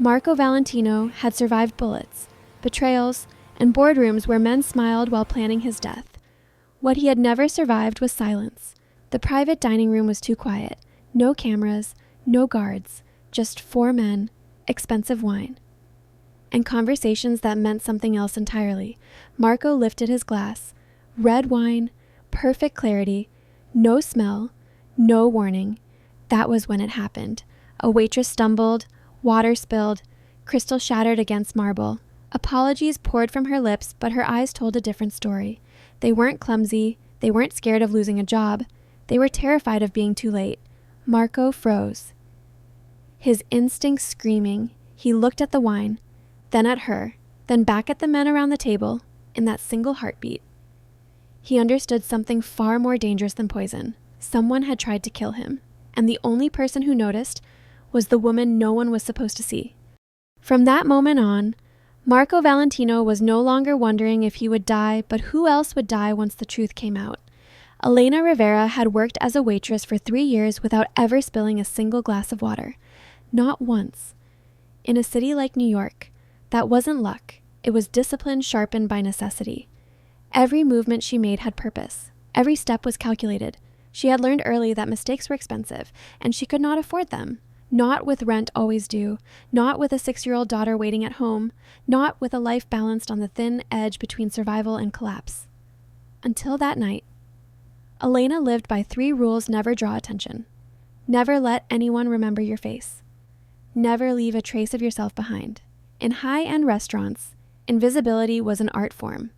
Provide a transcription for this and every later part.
Marco Valentino had survived bullets, betrayals, and boardrooms where men smiled while planning his death. What he had never survived was silence. The private dining room was too quiet. No cameras, no guards, just 4 men, expensive wine, and conversations that meant something else entirely. Marco lifted his glass. Red wine, perfect clarity, no smell, no warning. That was when it happened. A waitress stumbled, water spilled, crystal shattered against marble. Apologies poured from her lips, but her eyes told a different story. They weren't clumsy, they weren't scared of losing a job. They were terrified of being too late. Marco froze. His instincts screaming, he looked at the wine, then at her, then back at the men around the table, in that single heartbeat. He understood something far more dangerous than poison. Someone had tried to kill him, and the only person who noticed was the woman no one was supposed to see. From that moment on, Marco Valentino was no longer wondering if he would die, but who else would die once the truth came out. Elena Rivera had worked as a waitress for 3 years without ever spilling a single glass of water. Not once. In a city like New York, that wasn't luck. It was discipline sharpened by necessity. Every movement she made had purpose. Every step was calculated. She had learned early that mistakes were expensive, and she could not afford them. Not with rent always due, not with a 6-year-old daughter waiting at home, not with a life balanced on the thin edge between survival and collapse. Until that night, Elena lived by 3 rules: never draw attention. Never let anyone remember your face. Never leave a trace of yourself behind. In high-end restaurants, invisibility was an art form,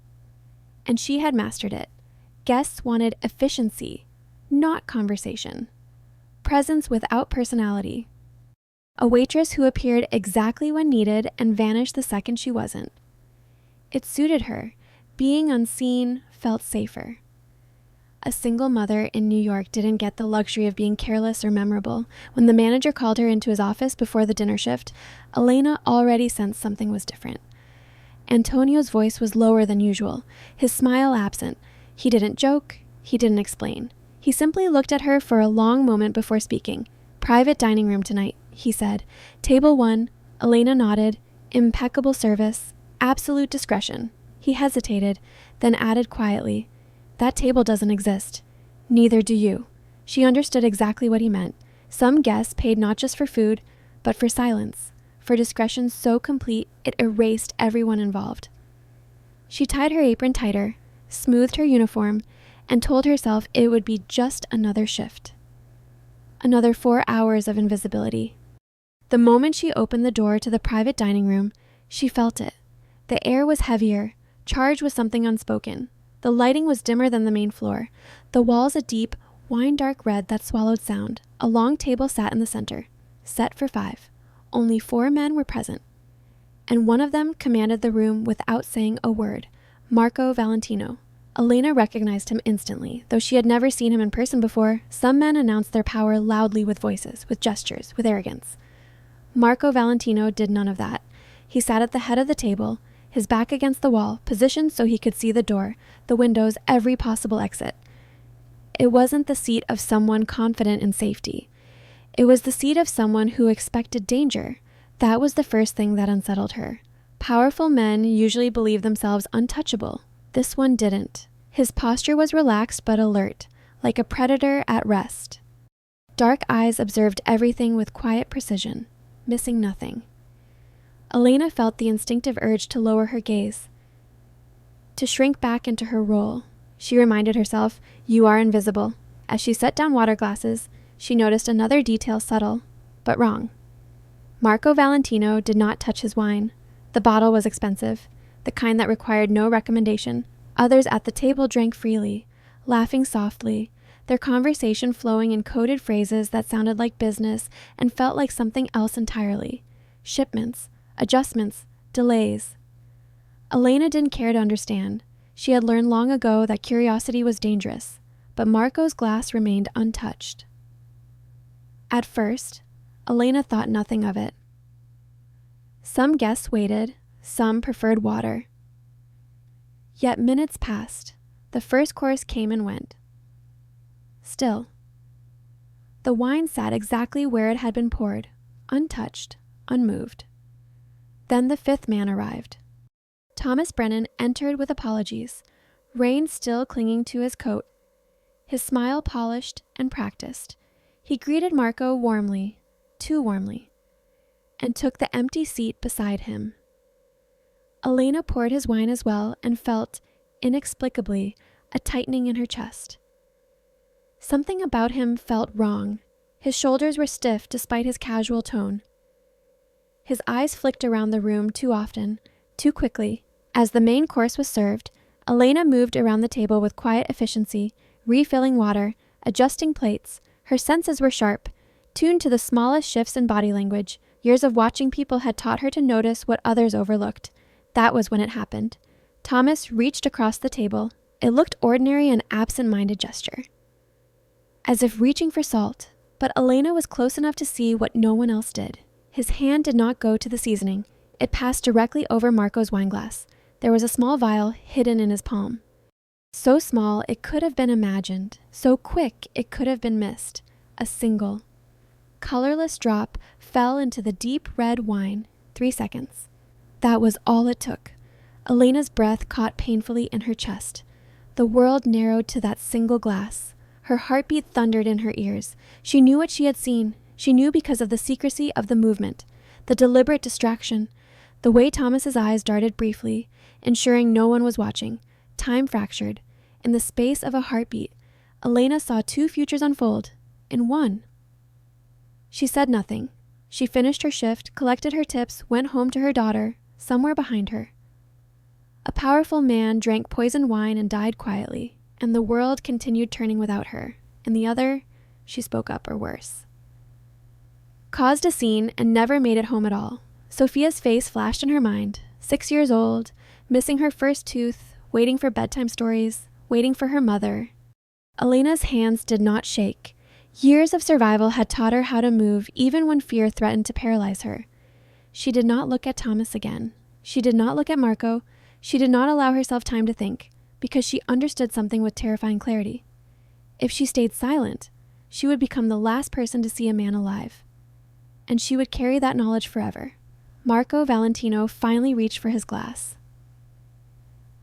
and she had mastered it. Guests wanted efficiency, not conversation. Presence without personality. A waitress who appeared exactly when needed and vanished the second she wasn't. It suited her. Being unseen felt safer. A single mother in New York didn't get the luxury of being careless or memorable. When the manager called her into his office before the dinner shift, Elena already sensed something was different. Antonio's voice was lower than usual, his smile absent. He didn't joke, he didn't explain. He simply looked at her for a long moment before speaking. "Private dining room tonight," he said. "Table 1, Elena nodded. "Impeccable service, absolute discretion." He hesitated, then added quietly, "That table doesn't exist. Neither do you." She understood exactly what he meant. Some guests paid not just for food, but for silence, for discretion so complete it erased everyone involved. She tied her apron tighter, smoothed her uniform, and told herself it would be just another shift. Another 4 hours of invisibility. The moment she opened the door to the private dining room, she felt it. The air was heavier, charged with something unspoken. The lighting was dimmer than the main floor. The walls a deep, wine-dark red that swallowed sound. A long table sat in the center, set for 5. Only 4 men were present, and one of them commanded the room without saying a word. Marco Valentino. Elena recognized him instantly. Though she had never seen him in person before, some men announced their power loudly with voices, with gestures, with arrogance. Marco Valentino did none of that. He sat at the head of the table, his back against the wall, positioned so he could see the door, the windows, every possible exit. It wasn't the seat of someone confident in safety. It was the seat of someone who expected danger. That was the first thing that unsettled her. Powerful men usually believe themselves untouchable. This one didn't. His posture was relaxed but alert, like a predator at rest. Dark eyes observed everything with quiet precision, missing nothing. Elena felt the instinctive urge to lower her gaze, to shrink back into her role. She reminded herself, "You are invisible." As she set down water glasses, she noticed another detail, subtle, but wrong. Marco Valentino did not touch his wine. The bottle was expensive, the kind that required no recommendation. Others at the table drank freely, laughing softly, their conversation flowing in coded phrases that sounded like business and felt like something else entirely. Shipments, adjustments, delays. Elena didn't care to understand. She had learned long ago that curiosity was dangerous, but Marco's glass remained untouched. At first, Elena thought nothing of it. Some guests waited, some preferred water. Yet minutes passed. The first course came and went. Still, the wine sat exactly where it had been poured, untouched, unmoved. Then the fifth man arrived. Thomas Brennan entered with apologies, rain still clinging to his coat, his smile polished and practiced. He greeted Marco warmly, too warmly, and took the empty seat beside him. Elena poured his wine as well and felt, inexplicably, a tightening in her chest. Something about him felt wrong. His shoulders were stiff despite his casual tone. His eyes flicked around the room too often, too quickly. As the main course was served, Elena moved around the table with quiet efficiency, refilling water, adjusting plates. Her senses were sharp, tuned to the smallest shifts in body language. Years of watching people had taught her to notice what others overlooked. That was when it happened. Thomas reached across the table. It looked ordinary, an absent-minded gesture, as if reaching for salt, but Elena was close enough to see what no one else did. His hand did not go to the seasoning. It passed directly over Marco's wineglass. There was a small vial hidden in his palm. So small it could have been imagined, so quick it could have been missed. A single, colorless drop fell into the deep red wine. 3 seconds. That was all it took. Elena's breath caught painfully in her chest. The world narrowed to that single glass. Her heartbeat thundered in her ears. She knew what she had seen. She knew because of the secrecy of the movement, the deliberate distraction, the way Thomas's eyes darted briefly, ensuring no one was watching. Time fractured. In the space of a heartbeat, Elena saw 2 futures unfold in one. She said nothing. She finished her shift, collected her tips, went home to her daughter, somewhere behind her. A powerful man drank poisoned wine and died quietly, and the world continued turning without her. And the other, she spoke up, or worse. Caused a scene and never made it home at all. Sophia's face flashed in her mind. 6 years old, missing her first tooth, waiting for bedtime stories, waiting for her mother. Elena's hands did not shake. Years of survival had taught her how to move even when fear threatened to paralyze her. She did not look at Thomas again. She did not look at Marco. She did not allow herself time to think, because she understood something with terrifying clarity. If she stayed silent, she would become the last person to see a man alive. And she would carry that knowledge forever. Marco Valentino finally reached for his glass.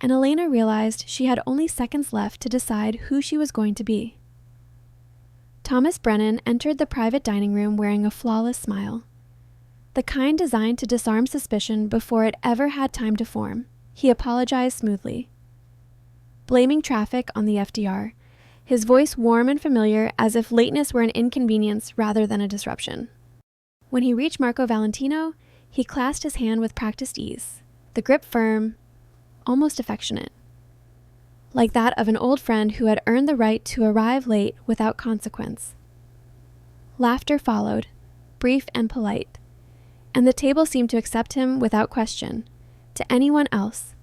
And Elena realized she had only seconds left to decide who she was going to be. Thomas Brennan entered the private dining room wearing a flawless smile, the kind designed to disarm suspicion before it ever had time to form. He apologized smoothly, blaming traffic on the FDR, his voice warm and familiar as if lateness were an inconvenience rather than a disruption. When he reached Marco Valentino, he clasped his hand with practiced ease, the grip firm, almost affectionate, like that of an old friend who had earned the right to arrive late without consequence. Laughter followed, brief and polite, and the table seemed to accept him without question. To anyone else,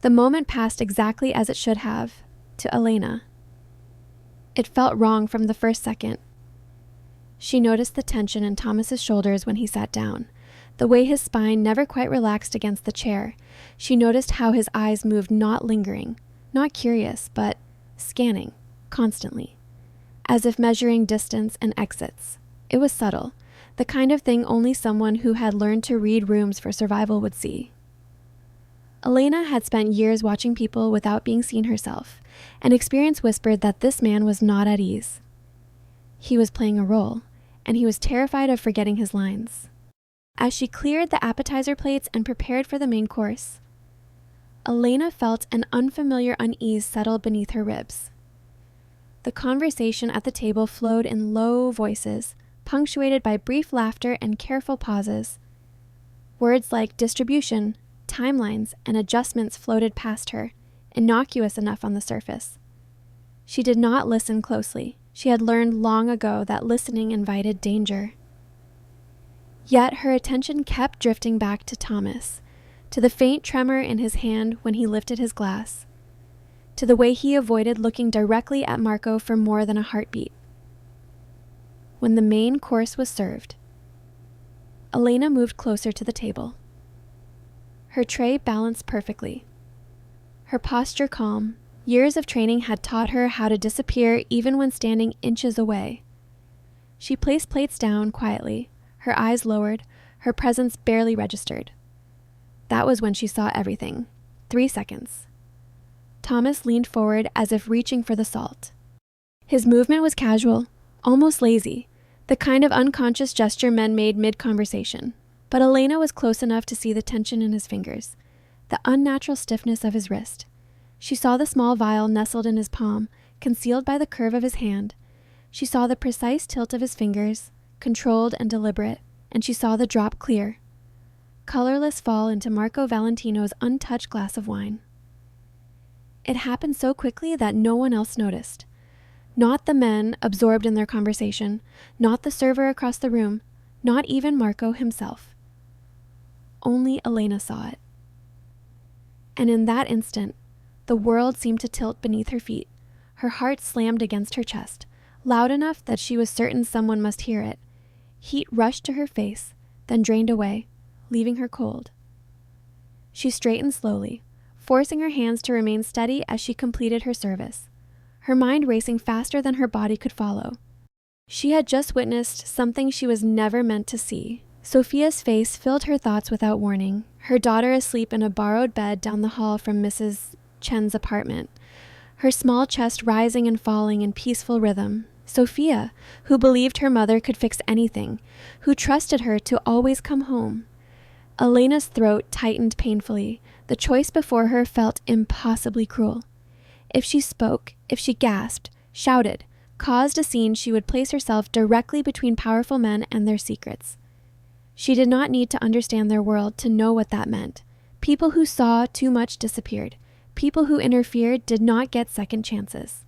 the moment passed exactly as it should have. To Elena, it felt wrong from the first second. She noticed the tension in Thomas's shoulders when he sat down, the way his spine never quite relaxed against the chair. She noticed how his eyes moved, not lingering, not curious, but scanning, constantly, as if measuring distance and exits. It was subtle, the kind of thing only someone who had learned to read rooms for survival would see. Elena had spent years watching people without being seen herself, and experience whispered that this man was not at ease. He was playing a role, and he was terrified of forgetting his lines. As she cleared the appetizer plates and prepared for the main course, Elena felt an unfamiliar unease settle beneath her ribs. The conversation at the table flowed in low voices, punctuated by brief laughter and careful pauses. Words like distribution, timelines, and adjustments floated past her, innocuous enough on the surface. She did not listen closely. She had learned long ago that listening invited danger. Yet her attention kept drifting back to Thomas, to the faint tremor in his hand when he lifted his glass, to the way he avoided looking directly at Marco for more than a heartbeat. When the main course was served, Elena moved closer to the table. Her tray balanced perfectly, her posture calm. Years of training had taught her how to disappear even when standing inches away. She placed plates down quietly, her eyes lowered, her presence barely registered. That was when she saw everything. 3 seconds. Thomas leaned forward as if reaching for the salt. His movement was casual, almost lazy, the kind of unconscious gesture men made mid-conversation. But Elena was close enough to see the tension in his fingers, the unnatural stiffness of his wrist. She saw the small vial nestled in his palm, concealed by the curve of his hand. She saw the precise tilt of his fingers, controlled and deliberate, and she saw the drop clear, colorless fall into Marco Valentino's untouched glass of wine. It happened so quickly that no one else noticed. Not the men absorbed in their conversation, not the server across the room, not even Marco himself. Only Elena saw it. And in that instant, the world seemed to tilt beneath her feet. Her heart slammed against her chest, loud enough that she was certain someone must hear it. Heat rushed to her face, then drained away, leaving her cold. She straightened slowly, forcing her hands to remain steady as she completed her service, her mind racing faster than her body could follow. She had just witnessed something she was never meant to see. Sophia's face filled her thoughts without warning, her daughter asleep in a borrowed bed down the hall from Mrs. Chen's apartment, her small chest rising and falling in peaceful rhythm. Sophia, who believed her mother could fix anything, who trusted her to always come home. Elena's throat tightened painfully. The choice before her felt impossibly cruel. If she spoke, if she gasped, shouted, caused a scene, she would place herself directly between powerful men and their secrets. She did not need to understand their world to know what that meant. People who saw too much disappeared. People who interfered did not get second chances.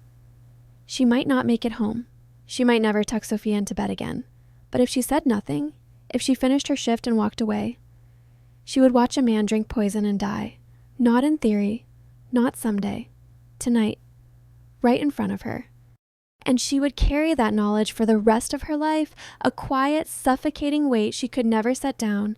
She might not make it home. She might never tuck Sophia into bed again. But if she said nothing, if she finished her shift and walked away, she would watch a man drink poison and die. Not in theory, not someday, tonight, right in front of her. And she would carry that knowledge for the rest of her life, a quiet, suffocating weight she could never set down.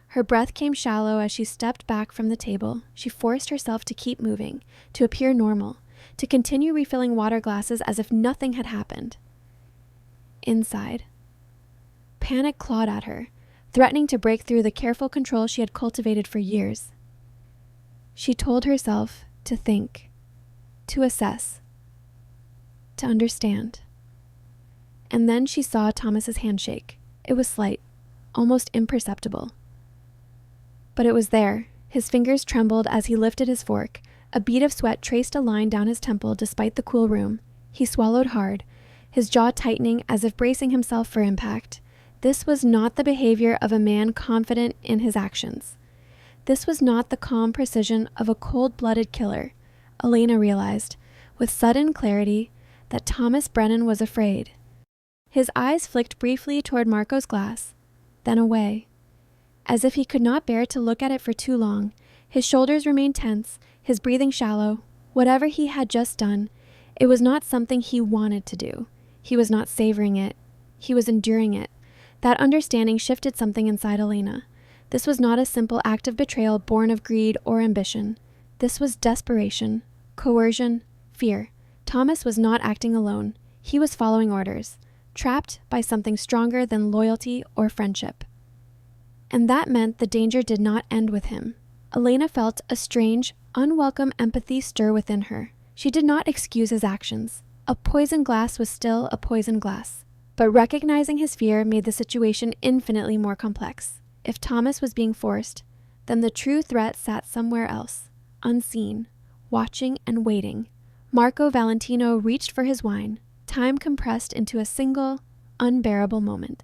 Her breath came shallow as she stepped back from the table. She forced herself to keep moving, to appear normal, to continue refilling water glasses as if nothing had happened. Inside, panic clawed at her, threatening to break through the careful control she had cultivated for years. She told herself to think, to assess, to understand. And then she saw Thomas's handshake. It was slight, almost imperceptible. But it was there. His fingers trembled as he lifted his fork. A bead of sweat traced a line down his temple despite the cool room. He swallowed hard, his jaw tightening as if bracing himself for impact. This was not the behavior of a man confident in his actions. This was not the calm precision of a cold-blooded killer. Elena realized, with sudden clarity, that Thomas Brennan was afraid. His eyes flicked briefly toward Marco's glass, then away. As if he could not bear to look at it for too long, his shoulders remained tense, his breathing shallow. Whatever he had just done, it was not something he wanted to do. He was not savoring it. He was enduring it. That understanding shifted something inside Elena. This was not a simple act of betrayal born of greed or ambition. This was desperation, coercion, fear. Thomas was not acting alone. He was following orders, trapped by something stronger than loyalty or friendship. And that meant the danger did not end with him. Elena felt a strange, unwelcome empathy stir within her. She did not excuse his actions. A poisoned glass was still a poisoned glass. But recognizing his fear made the situation infinitely more complex. If Thomas was being forced, then the true threat sat somewhere else, unseen, watching and waiting. Marco Valentino reached for his wine, time compressed into a single, unbearable moment.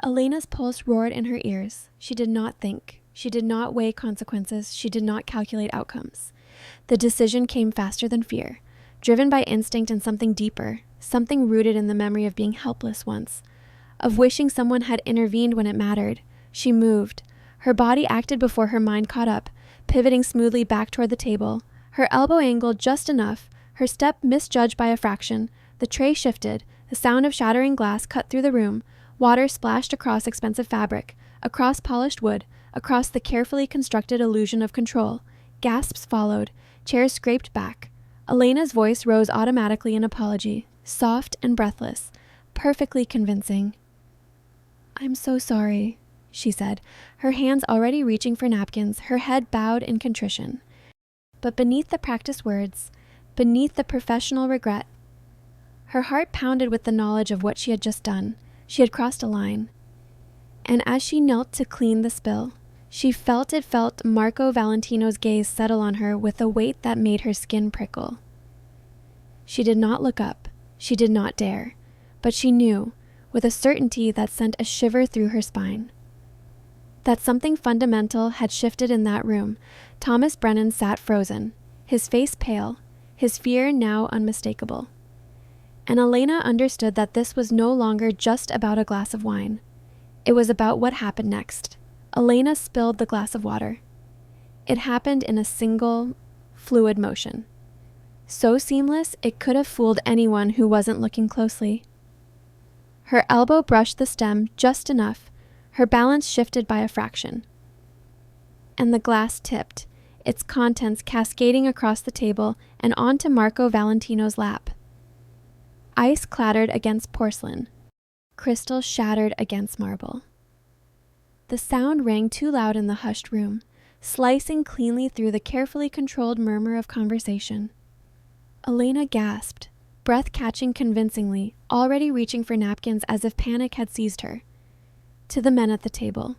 Elena's pulse roared in her ears. She did not think. She did not weigh consequences. She did not calculate outcomes. The decision came faster than fear, driven by instinct and something deeper, something rooted in the memory of being helpless once, of wishing someone had intervened when it mattered. She moved. Her body acted before her mind caught up, pivoting smoothly back toward the table, her elbow angled just enough, her step misjudged by a fraction. The tray shifted. The sound of shattering glass cut through the room. Water splashed across expensive fabric, across polished wood, across the carefully constructed illusion of control. Gasps followed. Chairs scraped back. Elena's voice rose automatically in apology, soft and breathless, perfectly convincing. "I'm so sorry," she said, her hands already reaching for napkins, her head bowed in contrition. But beneath the practiced words, beneath the professional regret, her heart pounded with the knowledge of what she had just done. She had crossed a line. And as she knelt to clean the spill, she felt Marco Valentino's gaze settle on her with a weight that made her skin prickle. She did not look up. She did not dare. But she knew, with a certainty that sent a shiver through her spine, that something fundamental had shifted in that room. Thomas Brennan sat frozen, his face pale, his fear now unmistakable. And Elena understood that this was no longer just about a glass of wine. It was about what happened next. Elena spilled the glass of water. It happened in a single, fluid motion. So seamless, it could have fooled anyone who wasn't looking closely. Her elbow brushed the stem just enough. Her balance shifted by a fraction. And the glass tipped, its contents cascading across the table and onto Marco Valentino's lap. Ice clattered against porcelain. Crystal shattered against marble. The sound rang too loud in the hushed room, slicing cleanly through the carefully controlled murmur of conversation. Elena gasped, breath catching convincingly, already reaching for napkins as if panic had seized her. To the men at the table.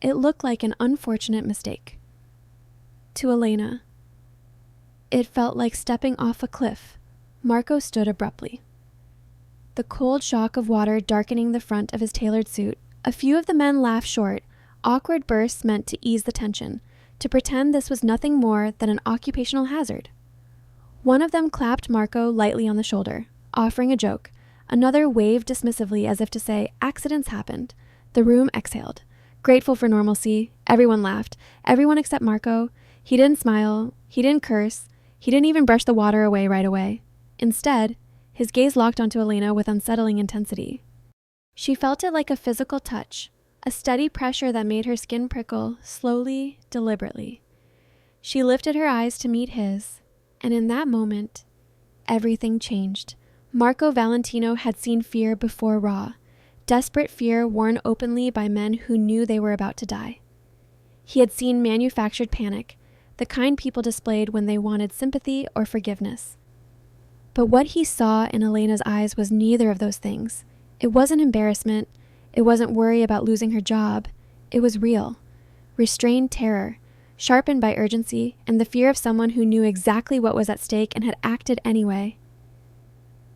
It looked like an unfortunate mistake. To Elena, it felt like stepping off a cliff. Marco stood abruptly. The cold shock of water darkening the front of his tailored suit. A few of the men laughed short, awkward bursts meant to ease the tension, to pretend this was nothing more than an occupational hazard. One of them clapped Marco lightly on the shoulder, offering a joke. Another waved dismissively as if to say, accidents happened. The room exhaled. Grateful for normalcy, everyone laughed. Everyone except Marco. He didn't smile. He didn't curse. He didn't even brush the water away right away. Instead, his gaze locked onto Elena with unsettling intensity. She felt it like a physical touch, a steady pressure that made her skin prickle, slowly, deliberately. She lifted her eyes to meet his, and in that moment, everything changed. Marco Valentino had seen fear before raw, desperate fear worn openly by men who knew they were about to die. He had seen manufactured panic, the kind people displayed when they wanted sympathy or forgiveness. But what he saw in Elena's eyes was neither of those things. It wasn't embarrassment. It wasn't worry about losing her job. It was real, restrained terror, sharpened by urgency and the fear of someone who knew exactly what was at stake and had acted anyway.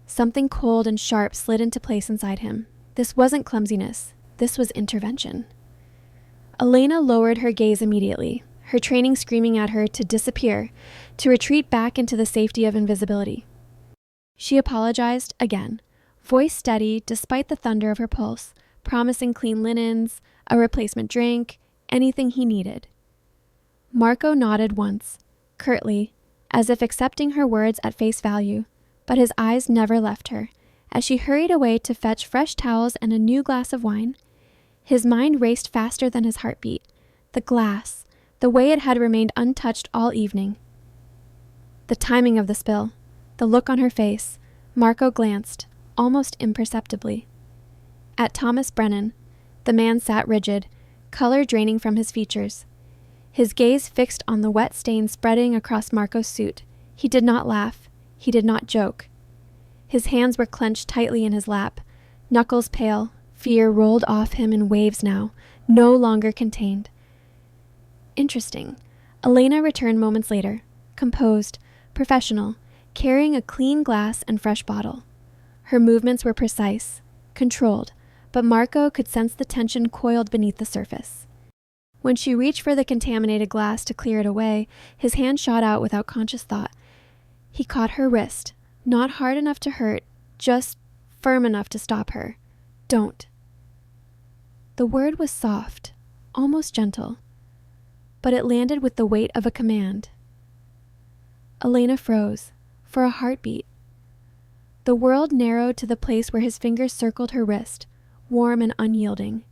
Something cold and sharp slid into place inside him. This wasn't clumsiness. This was intervention. Elena lowered her gaze immediately, her training screaming at her to disappear, to retreat back into the safety of invisibility. She apologized again, voice steady despite the thunder of her pulse, promising clean linens, a replacement drink, anything he needed. Marco nodded once, curtly, as if accepting her words at face value, but his eyes never left her. As she hurried away to fetch fresh towels and a new glass of wine, his mind raced faster than his heartbeat. The glass, the way it had remained untouched all evening. The timing of the spill, the look on her face. Marco glanced, almost imperceptibly, at Thomas Brennan. The man sat rigid, color draining from his features, his gaze fixed on the wet stain spreading across Marco's suit. He did not laugh. He did not joke. His hands were clenched tightly in his lap, knuckles pale. Fear rolled off him in waves now, no longer contained. Interesting. Elena returned moments later, composed, professional, carrying a clean glass and fresh bottle. Her movements were precise, controlled, but Marco could sense the tension coiled beneath the surface. When she reached for the contaminated glass to clear it away, his hand shot out without conscious thought. He caught her wrist, not hard enough to hurt, just firm enough to stop her. Don't. The word was soft, almost gentle, but it landed with the weight of a command. Elena froze, for a heartbeat. The world narrowed to the place where his fingers circled her wrist, warm and unyielding.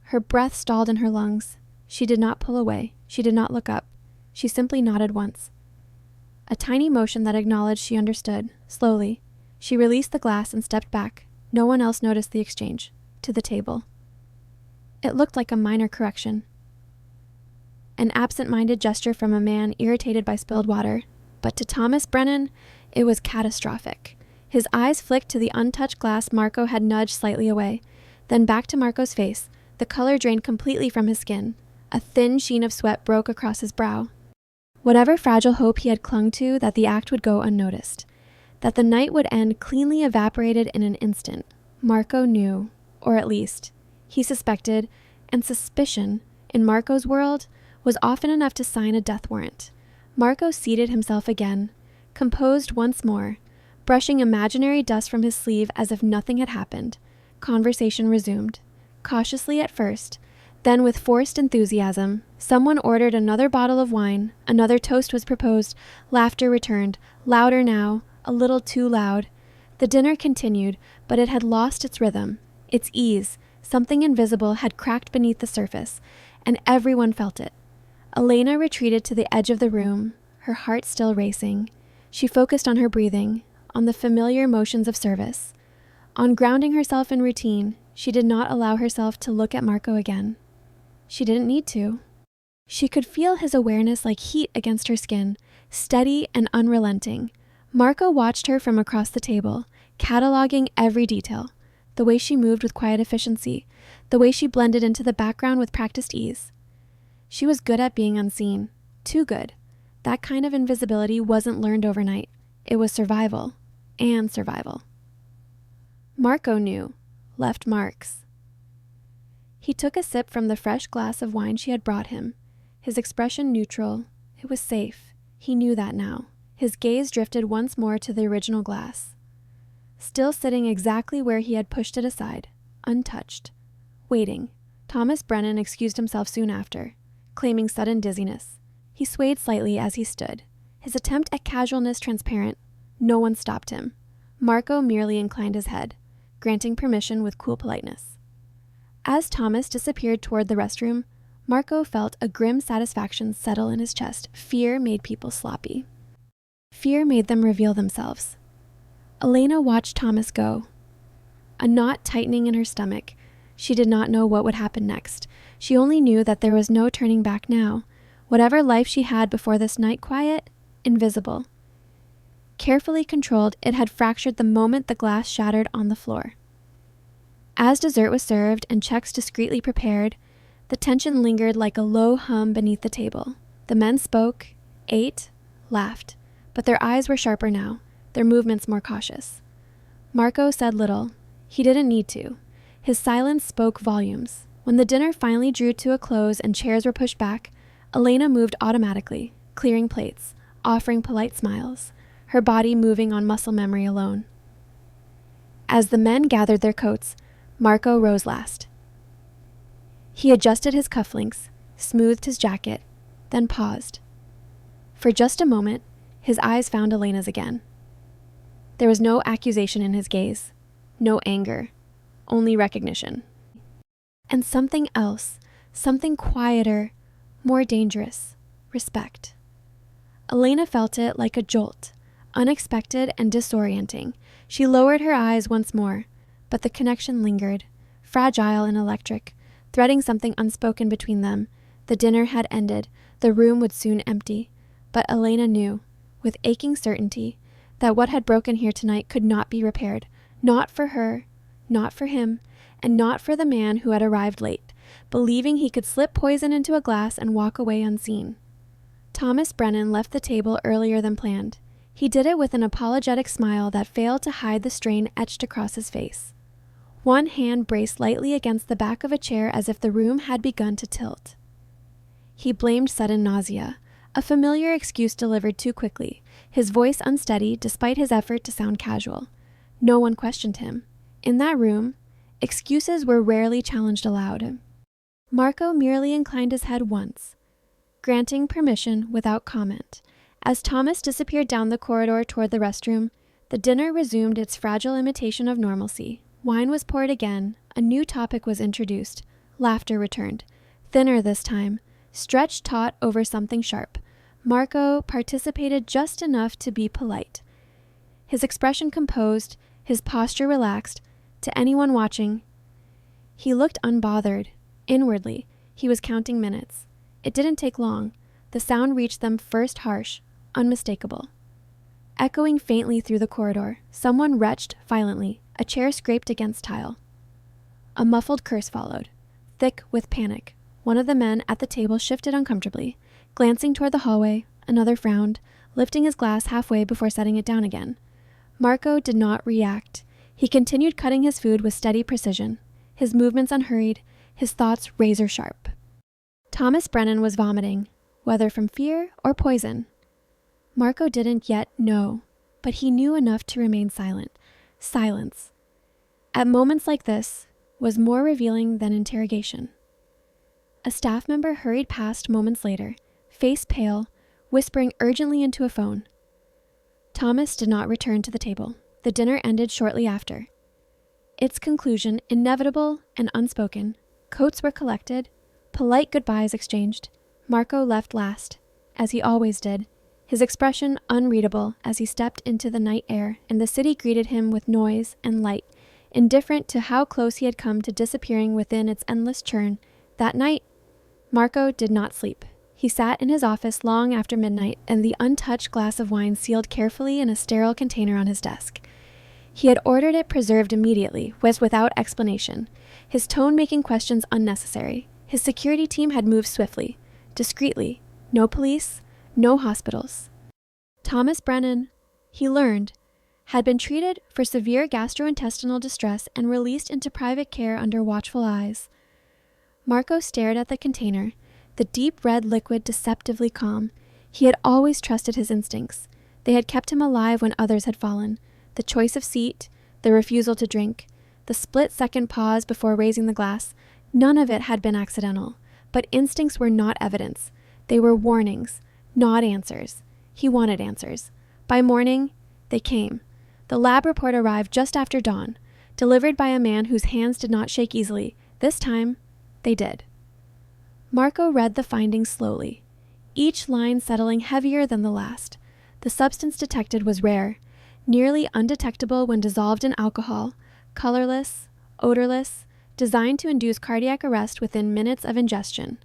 Her breath stalled in her lungs. She did not pull away. She did not look up. She simply nodded once. A tiny motion that acknowledged she understood. Slowly, she released the glass and stepped back. No one else noticed the exchange. To the table. It looked like a minor correction. An absent-minded gesture from a man irritated by spilled water, but to Thomas Brennan, it was catastrophic. His eyes flicked to the untouched glass Marco had nudged slightly away, then back to Marco's face. The color drained completely from his skin. A thin sheen of sweat broke across his brow. Whatever fragile hope he had clung to that the act would go unnoticed, that the night would end cleanly evaporated in an instant, Marco knew, or at least, he suspected, and suspicion, in Marco's world, was often enough to sign a death warrant. Marco seated himself again, composed once more, brushing imaginary dust from his sleeve as if nothing had happened. Conversation resumed, cautiously at first, then with forced enthusiasm. Someone ordered another bottle of wine, another toast was proposed, laughter returned, louder now, a little too loud. The dinner continued, but it had lost its rhythm, its ease. Something invisible had cracked beneath the surface, and everyone felt it. Elena retreated to the edge of the room, her heart still racing. She focused on her breathing, on the familiar motions of service. On grounding herself in routine, she did not allow herself to look at Marco again. She didn't need to. She could feel his awareness like heat against her skin, steady and unrelenting. Marco watched her from across the table, cataloging every detail. The way she moved with quiet efficiency, the way she blended into the background with practiced ease. She was good at being unseen, too good. That kind of invisibility wasn't learned overnight. It was survival, and survival. Marco knew, left marks. He took a sip from the fresh glass of wine she had brought him, his expression neutral. It was safe. He knew that now. His gaze drifted once more to the original glass, still sitting exactly where he had pushed it aside, untouched, waiting. Thomas Brennan excused himself soon after, claiming sudden dizziness. He swayed slightly as he stood, his attempt at casualness transparent. No one stopped him. Marco merely inclined his head, granting permission with cool politeness. As Thomas disappeared toward the restroom, Marco felt a grim satisfaction settle in his chest. Fear made people sloppy. Fear made them reveal themselves. Elena watched Thomas go, a knot tightening in her stomach. She did not know what would happen next. She only knew that there was no turning back now. Whatever life she had before this night quiet, invisible. Carefully controlled, it had fractured the moment the glass shattered on the floor. As dessert was served and checks discreetly prepared, the tension lingered like a low hum beneath the table. The men spoke, ate, laughed, but their eyes were sharper now, their movements more cautious. Marco said little. He didn't need to. His silence spoke volumes. When the dinner finally drew to a close and chairs were pushed back, Elena moved automatically, clearing plates, offering polite smiles, her body moving on muscle memory alone. As the men gathered their coats, Marco rose last. He adjusted his cufflinks, smoothed his jacket, then paused. For just a moment, his eyes found Elena's again. There was no accusation in his gaze, no anger, only recognition. And something else, something quieter, more dangerous, respect. Elena felt it like a jolt, unexpected and disorienting. She lowered her eyes once more, but the connection lingered, fragile and electric, threading something unspoken between them. The dinner had ended, the room would soon empty, but Elena knew, with aching certainty, that what had broken here tonight could not be repaired, not for her, not for him, and not for the man who had arrived late, believing he could slip poison into a glass and walk away unseen. Thomas Brennan left the table earlier than planned. He did it with an apologetic smile that failed to hide the strain etched across his face. One hand braced lightly against the back of a chair as if the room had begun to tilt. He blamed sudden nausea, a familiar excuse delivered too quickly, his voice unsteady despite his effort to sound casual. No one questioned him. In that room, excuses were rarely challenged aloud. Marco merely inclined his head once, granting permission without comment. As Thomas disappeared down the corridor toward the restroom, the dinner resumed its fragile imitation of normalcy. Wine was poured again, a new topic was introduced, laughter returned, thinner this time, stretched taut over something sharp. Marco participated just enough to be polite. His expression composed, his posture relaxed. To anyone watching, he looked unbothered, Inwardly, he was counting minutes. It didn't take long. The sound reached them first harsh, unmistakable. Echoing faintly through the corridor, someone retched violently. A chair scraped against tile. A muffled curse followed, thick with panic. One of the men at the table shifted uncomfortably, glancing toward the hallway. Another frowned, lifting his glass halfway before setting it down again. Marco did not react. He continued cutting his food with steady precision, his movements unhurried, his thoughts razor sharp. Thomas Brennan was vomiting, whether from fear or poison. Marco didn't yet know, but he knew enough to remain silent. Silence, at moments like this, was more revealing than interrogation. A staff member hurried past moments later, face pale, whispering urgently into a phone. Thomas did not return to the table. The dinner ended shortly after. Its conclusion, inevitable and unspoken. Coats were collected, polite goodbyes exchanged. Marco left last, as he always did, his expression unreadable as he stepped into the night air, and the city greeted him with noise and light, indifferent to how close he had come to disappearing within its endless churn. That night, Marco did not sleep. He sat in his office long after midnight, and the untouched glass of wine sealed carefully in a sterile container on his desk. He had ordered it preserved immediately, without explanation, his tone making questions unnecessary. His security team had moved swiftly, discreetly. No police, no hospitals. Thomas Brennan, he learned, had been treated for severe gastrointestinal distress and released into private care under watchful eyes. Marco stared at the container, the deep red liquid deceptively calm. He had always trusted his instincts. They had kept him alive when others had fallen. The choice of seat, the refusal to drink, the split-second pause before raising the glass, none of it had been accidental. But instincts were not evidence. They were warnings, not answers. He wanted answers. By morning, they came. The lab report arrived just after dawn, delivered by a man whose hands did not shake easily. This time, they did. Marco read the findings slowly, each line settling heavier than the last. The substance detected was rare, nearly undetectable when dissolved in alcohol, colorless, odorless, designed to induce cardiac arrest within minutes of ingestion,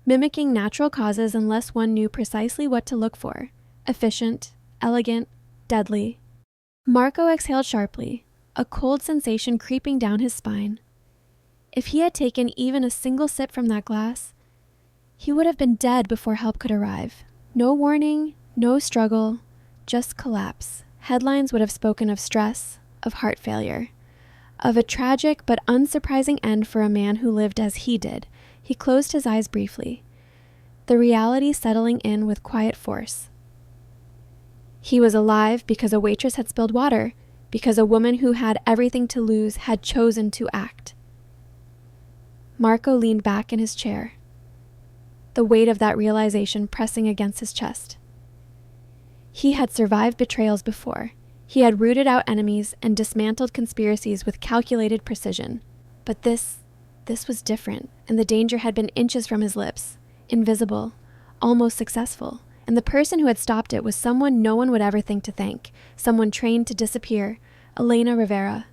mimicking natural causes unless one knew precisely what to look for. Efficient, elegant, deadly. Marco exhaled sharply, a cold sensation creeping down his spine. If he had taken even a single sip from that glass, he would have been dead before help could arrive. No warning, no struggle, just collapse. Headlines would have spoken of stress, of heart failure, of a tragic but unsurprising end for a man who lived as he did. He closed his eyes briefly, the reality settling in with quiet force. He was alive because a waitress had spilled water, because a woman who had everything to lose had chosen to act. Marco leaned back in his chair, the weight of that realization pressing against his chest. He had survived betrayals before. He had rooted out enemies and dismantled conspiracies with calculated precision. But this was different, and the danger had been inches from his lips, invisible, almost successful. And the person who had stopped it was someone no one would ever think to thank, someone trained to disappear, Elena Rivera.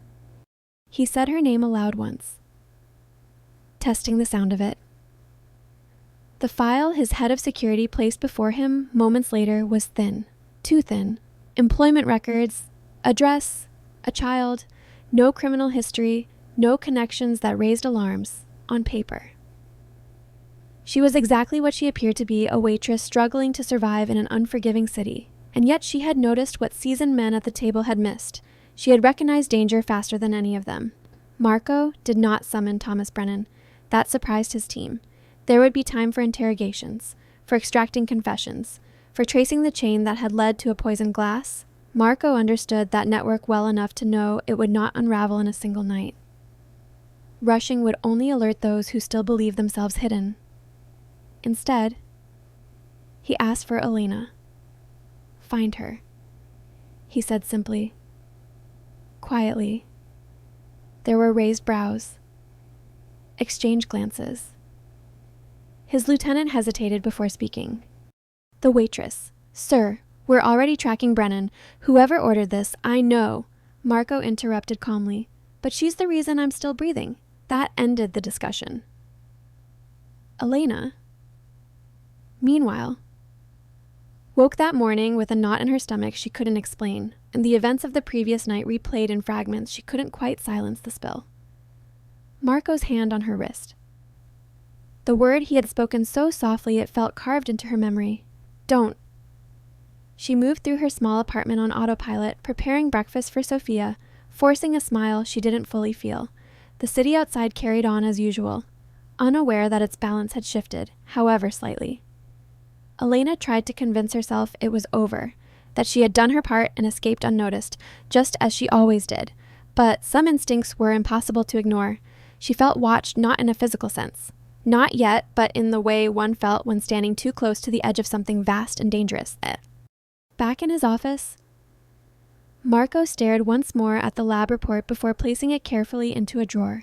He said her name aloud once, testing the sound of it. The file his head of security placed before him moments later was thin, too thin. Employment records, address, a child, no criminal history, no connections that raised alarms, on paper. She was exactly what she appeared to be, a waitress struggling to survive in an unforgiving city. And yet she had noticed what seasoned men at the table had missed. She had recognized danger faster than any of them. Marco did not summon Thomas Brennan. That surprised his team. There would be time for interrogations, for extracting confessions, for tracing the chain that had led to a poisoned glass. Marco understood that network well enough to know it would not unravel in a single night. Rushing would only alert those who still believed themselves hidden. Instead, he asked for Elena. Find her, he said simply. Quietly. There were raised brows, exchanged glances. His lieutenant hesitated before speaking. The waitress. Sir, we're already tracking Brennan. Whoever ordered this, I know. Marco interrupted calmly. But she's the reason I'm still breathing. That ended the discussion. Elena. Meanwhile, woke that morning with a knot in her stomach she couldn't explain, and the events of the previous night replayed in fragments she couldn't quite silence the spill. Marco's hand on her wrist. The word he had spoken so softly it felt carved into her memory. Don't. She moved through her small apartment on autopilot, preparing breakfast for Sophia, forcing a smile she didn't fully feel. The city outside carried on as usual, unaware that its balance had shifted, however slightly. Elena tried to convince herself it was over, that she had done her part and escaped unnoticed, just as she always did. But some instincts were impossible to ignore. She felt watched not in a physical sense. Not yet, but in the way one felt when standing too close to the edge of something vast and dangerous. Back in his office, Marco stared once more at the lab report before placing it carefully into a drawer.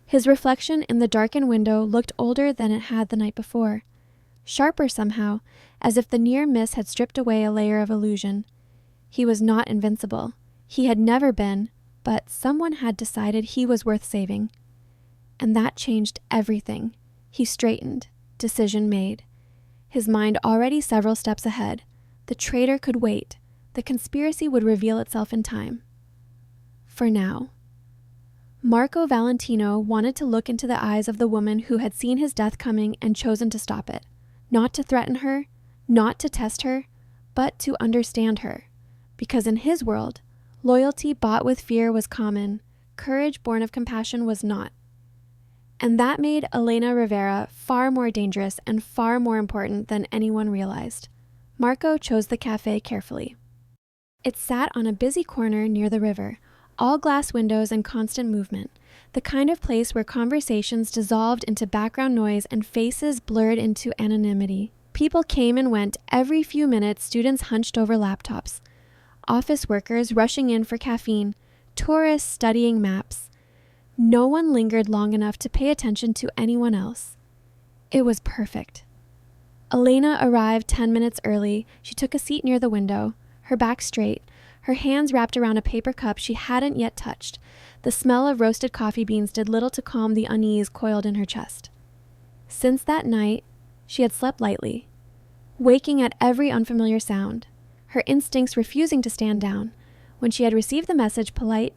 His reflection in the darkened window looked older than it had the night before. Sharper somehow, as if the near miss had stripped away a layer of illusion. He was not invincible. He had never been, but someone had decided he was worth saving. And that changed everything. He straightened, decision made. His mind already several steps ahead. The traitor could wait. The conspiracy would reveal itself in time. For now. Marco Valentino wanted to look into the eyes of the woman who had seen his death coming and chosen to stop it. Not to threaten her, not to test her, but to understand her. Because in his world, loyalty bought with fear was common, courage born of compassion was not. And that made Elena Rivera far more dangerous and far more important than anyone realized. Marco chose the cafe carefully. It sat on a busy corner near the river, all glass windows and constant movement, the kind of place where conversations dissolved into background noise and faces blurred into anonymity. People came and went every few minutes, students hunched over laptops, office workers rushing in for caffeine, tourists studying maps. No one lingered long enough to pay attention to anyone else. It was perfect. Elena arrived 10 minutes early. She took a seat near the window, her back straight, her hands wrapped around a paper cup she hadn't yet touched. The smell of roasted coffee beans did little to calm the unease coiled in her chest. Since that night, she had slept lightly, waking at every unfamiliar sound, her instincts refusing to stand down. When she had received the message, polite,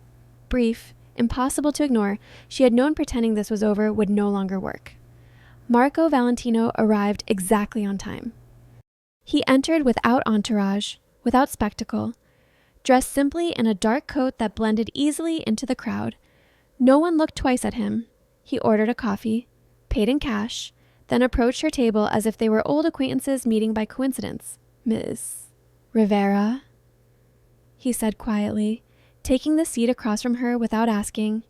brief, impossible to ignore, she had known pretending this was over would no longer work. Marco Valentino arrived exactly on time. He entered without entourage, without spectacle, dressed simply in a dark coat that blended easily into the crowd. No one looked twice at him. He ordered a coffee, paid in cash, then approached her table as if they were old acquaintances meeting by coincidence. "Miss Rivera," he said quietly, taking the seat across from her without asking.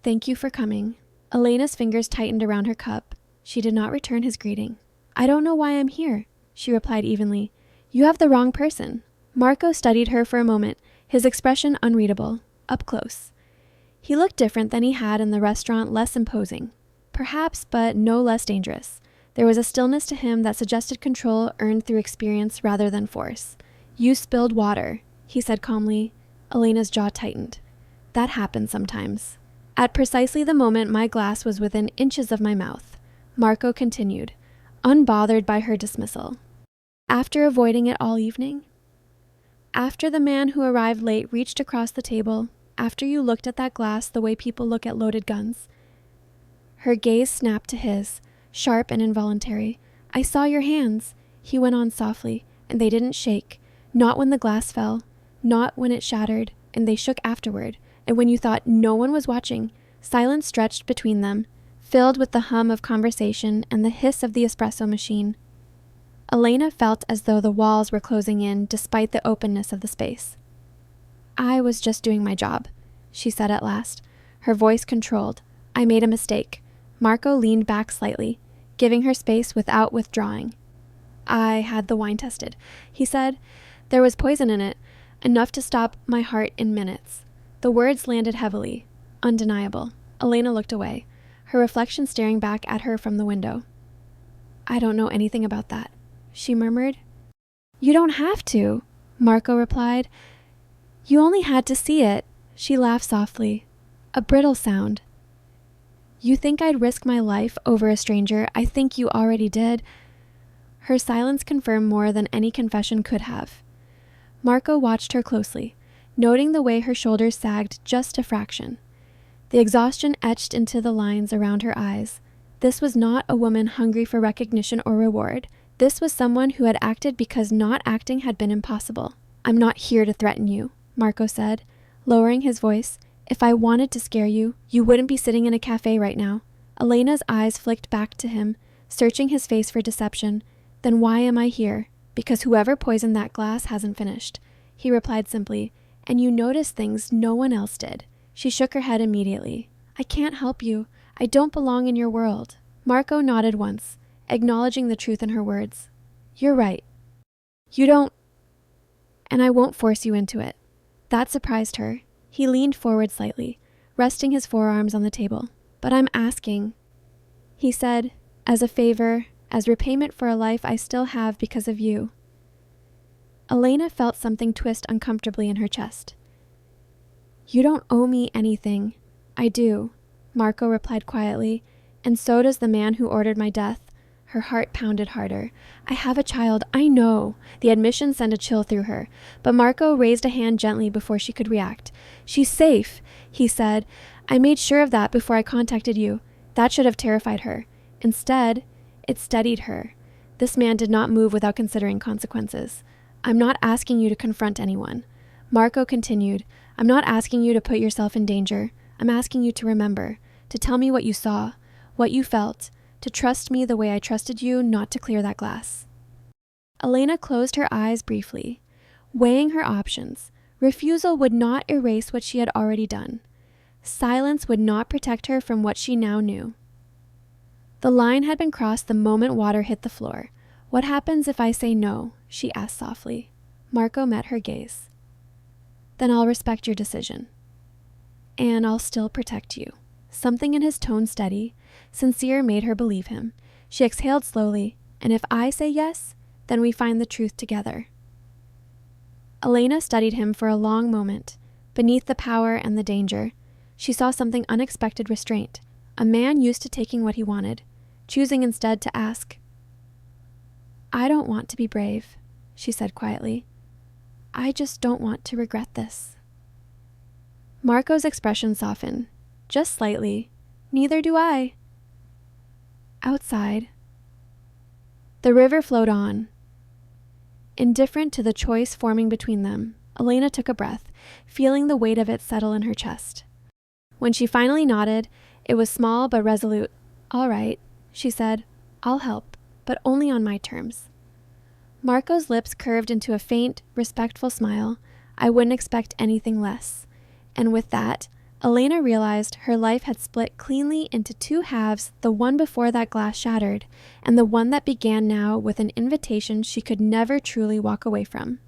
"Thank you for coming." Elena's fingers tightened around her cup. She did not return his greeting. "I don't know why I'm here," she replied evenly. "You have the wrong person." Marco studied her for a moment, his expression unreadable, up close. He looked different than he had in the restaurant, less imposing. Perhaps, but no less dangerous. There was a stillness to him that suggested control earned through experience rather than force. "You spilled water," he said calmly. Elena's jaw tightened. "That happens sometimes." "At precisely the moment my glass was within inches of my mouth," Marco continued, unbothered by her dismissal. "After avoiding it all evening? After the man who arrived late reached across the table, after you looked at that glass the way people look at loaded guns." Her gaze snapped to his, sharp and involuntary. "I saw your hands," he went on softly, "and they didn't shake. Not when the glass fell, not when it shattered, and they shook afterward. And when you thought no one was watching, silence stretched between them, filled with the hum of conversation and the hiss of the espresso machine." Elena felt as though the walls were closing in despite the openness of the space. "I was just doing my job," she said at last, her voice controlled. "I made a mistake." Marco leaned back slightly, giving her space without withdrawing. "I had the wine tested," he said. "There was poison in it, enough to stop my heart in minutes." The words landed heavily, undeniable. Elena looked away, her reflection staring back at her from the window. "I don't know anything about that," she murmured. "You don't have to," Marco replied. "You only had to see it." She laughed softly, a brittle sound. You think I'd risk my life over a stranger? I think you already did." Her silence confirmed more than any confession could have. Marco watched her closely, noting the way her shoulders sagged just a fraction. The exhaustion etched into the lines around her eyes. This was not a woman hungry for recognition or reward. This was someone who had acted because not acting had been impossible. "I'm not here to threaten you," Marco said, lowering his voice. "If I wanted to scare you, you wouldn't be sitting in a cafe right now." Elena's eyes flicked back to him, searching his face for deception. "Then why am I here?" "Because whoever poisoned that glass hasn't finished," he replied simply. "And you noticed things no one else did." She shook her head immediately. "I can't help you. I don't belong in your world." Marco nodded once, acknowledging the truth in her words. "You're right. You don't, and I won't force you into it." That surprised her. He leaned forward slightly, resting his forearms on the table. "But I'm asking," he said, "as a favor, as repayment for a life I still have because of you." Elena felt something twist uncomfortably in her chest. "You don't owe me anything." "I do," Marco replied quietly, "and so does the man who ordered my death." Her heart pounded harder. "I have a child, I know." The admission sent a chill through her, but Marco raised a hand gently before she could react. "She's safe," he said. "I made sure of that before I contacted you." That should have terrified her. Instead, it steadied her. This man did not move without considering consequences. "I'm not asking you to confront anyone," Marco continued. "I'm not asking you to put yourself in danger. I'm asking you to remember, to tell me what you saw, what you felt, to trust me the way I trusted you not to clear that glass." Elena closed her eyes briefly, weighing her options. Refusal would not erase what she had already done. Silence would not protect her from what she now knew. The line had been crossed the moment water hit the floor. "What happens if I say no?" she asked softly. Marco met her gaze. "Then I'll respect your decision. And I'll still protect you." Something in his tone steady, sincere, made her believe him. She exhaled slowly. "And if I say yes, then we find the truth together." Elena studied him for a long moment. Beneath the power and the danger, she saw something unexpected restraint. A man used to taking what he wanted, choosing instead to ask. "I don't want to be brave," she said quietly. "I just don't want to regret this." Marco's expression softened, just slightly. "Neither do I." Outside, the river flowed on. Indifferent to the choice forming between them, Elena took a breath, feeling the weight of it settle in her chest. When she finally nodded, it was small but resolute. "All right," she said. "I'll help, but only on my terms." Marco's lips curved into a faint, respectful smile. "I wouldn't expect anything less." And with that, Elena realized her life had split cleanly into two halves, the one before that glass shattered, and the one that began now with an invitation she could never truly walk away from.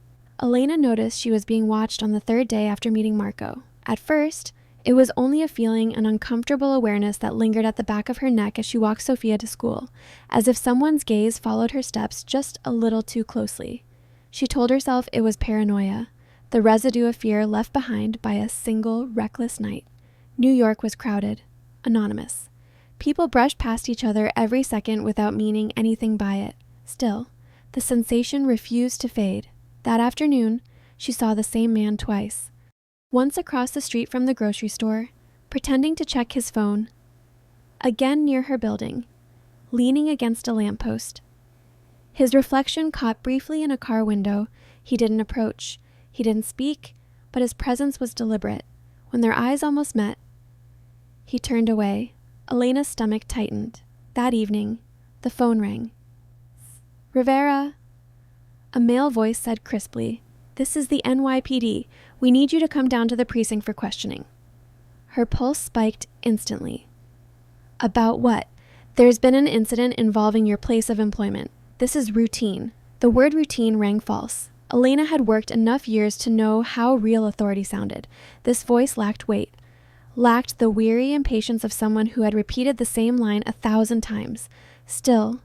Elena noticed she was being watched on the third day after meeting Marco. At first, it was only a feeling, an uncomfortable awareness that lingered at the back of her neck as she walked Sophia to school, as if someone's gaze followed her steps just a little too closely. She told herself it was paranoia, the residue of fear left behind by a single reckless night. New York was crowded, anonymous. People brushed past each other every second without meaning anything by it. Still, the sensation refused to fade. That afternoon, she saw the same man twice. Once across the street from the grocery store, pretending to check his phone. Again near her building, leaning against a lamppost. His reflection caught briefly in a car window. He didn't approach. He didn't speak, but his presence was deliberate. When their eyes almost met, he turned away. Elena's stomach tightened. That evening, the phone rang. "Rivera," a male voice said crisply. "This is the NYPD. We need you to come down to the precinct for questioning." Her pulse spiked instantly. "About what?" "There's been an incident involving your place of employment. This is routine." The word routine rang false. Elena had worked enough years to know how real authority sounded. This voice lacked weight, lacked the weary impatience of someone who had repeated the same line 1,000 times. Still,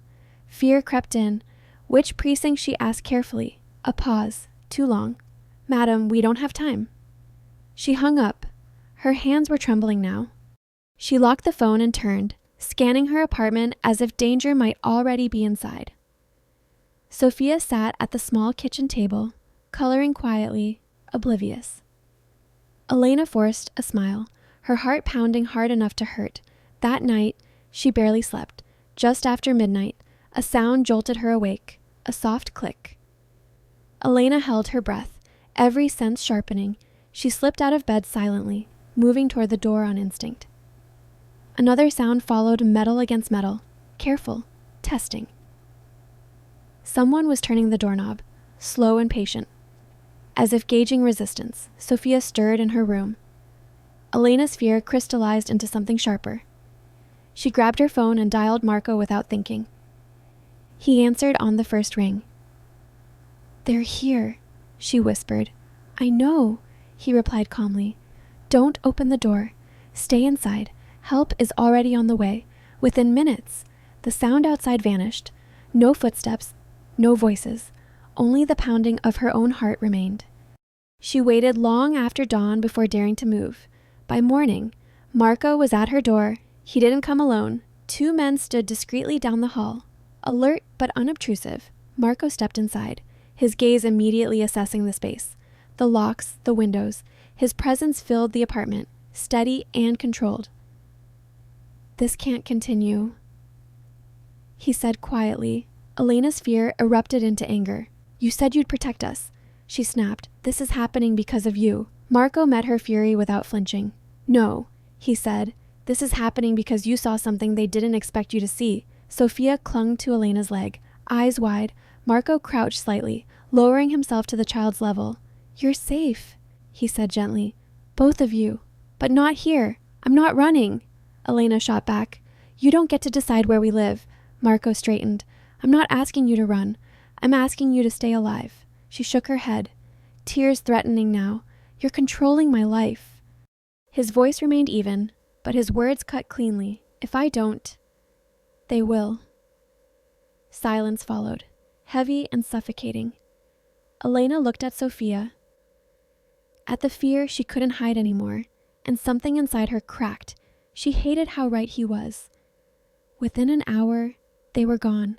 fear crept in. "Which precinct?" she asked carefully. A pause. Too long. "Madam, we don't have time." She hung up. Her hands were trembling now. She locked the phone and turned, scanning her apartment as if danger might already be inside. Sophia sat at the small kitchen table, coloring quietly, oblivious. Elena forced a smile, her heart pounding hard enough to hurt. That night, she barely slept. Just after midnight, a sound jolted her awake, a soft click. Elena held her breath, every sense sharpening. She slipped out of bed silently, moving toward the door on instinct. Another sound followed, metal against metal, careful, testing. Someone was turning the doorknob, slow and patient. As if gauging resistance, Sophia stirred in her room. Elena's fear crystallized into something sharper. She grabbed her phone and dialed Marco without thinking. He answered on the first ring. "They're here," she whispered. "I know," he replied calmly. "Don't open the door. Stay inside. Help is already on the way." Within minutes, the sound outside vanished. No footsteps, no voices. Only the pounding of her own heart remained. She waited long after dawn before daring to move. By morning, Marco was at her door. He didn't come alone. Two men stood discreetly down the hall. Alert but unobtrusive, Marco stepped inside, his gaze immediately assessing the space. The locks, the windows. His presence filled the apartment, steady and controlled. "This can't continue," he said quietly. Elena's fear erupted into anger. "You said you'd protect us," she snapped. "This is happening because of you." Marco met her fury without flinching. "No," he said. "This is happening because you saw something they didn't expect you to see." Sophia clung to Elena's leg, eyes wide. Marco crouched slightly, lowering himself to the child's level. "You're safe," he said gently. "Both of you. But not here. I'm not running." Elena shot back. "You don't get to decide where we live." Marco straightened. "I'm not asking you to run. I'm asking you to stay alive." She shook her head, tears threatening now. "You're controlling my life." His voice remained even, but his words cut cleanly. "If I don't, they will." Silence followed, heavy and suffocating. Elena looked at Sophia, at the fear she couldn't hide anymore, and something inside her cracked. She hated how right he was. Within an hour, they were gone.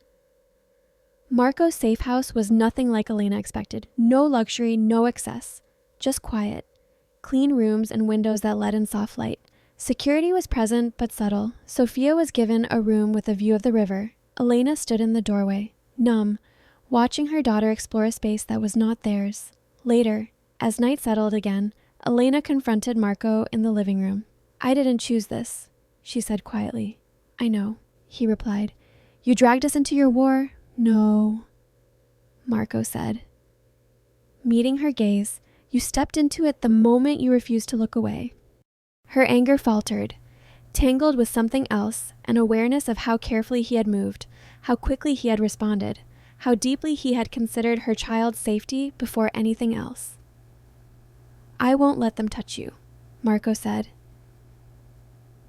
Marco's safe house was nothing like Elena expected. No luxury, no excess. Just quiet. Clean rooms and windows that let in soft light. Security was present but subtle. Sophia was given a room with a view of the river. Elena stood in the doorway, numb, watching her daughter explore a space that was not theirs. Later, as night settled again, Elena confronted Marco in the living room. "I didn't choose this," she said quietly. "I know," he replied. "You dragged us into your war?" "No," Marco said. Meeting her gaze, "You stepped into it the moment you refused to look away." Her anger faltered, tangled with something else, an awareness of how carefully he had moved, how quickly he had responded, how deeply he had considered her child's safety before anything else. "I won't let them touch you," Marco said.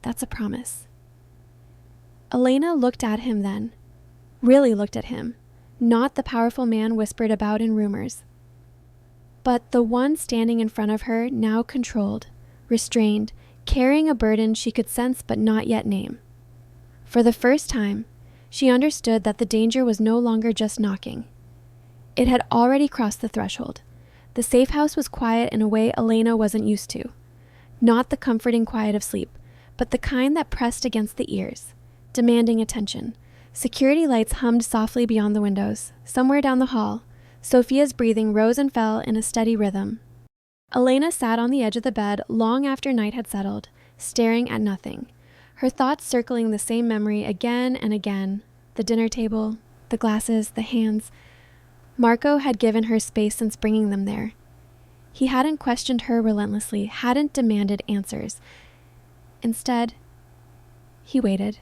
"That's a promise." Elena looked at him then, really looked at him, not the powerful man whispered about in rumors, but the one standing in front of her, now controlled, restrained, carrying a burden she could sense but not yet name. For the first time, she understood that the danger was no longer just knocking. It had already crossed the threshold. The safe house was quiet in a way Elena wasn't used to. Not the comforting quiet of sleep, but the kind that pressed against the ears, demanding attention. Security lights hummed softly beyond the windows. Somewhere down the hall, Sophia's breathing rose and fell in a steady rhythm. Elena sat on the edge of the bed long after night had settled, staring at nothing, her thoughts circling the same memory again and again. The dinner table, the glasses, the hands. Marco had given her space since bringing them there. He hadn't questioned her relentlessly, hadn't demanded answers. Instead, he waited.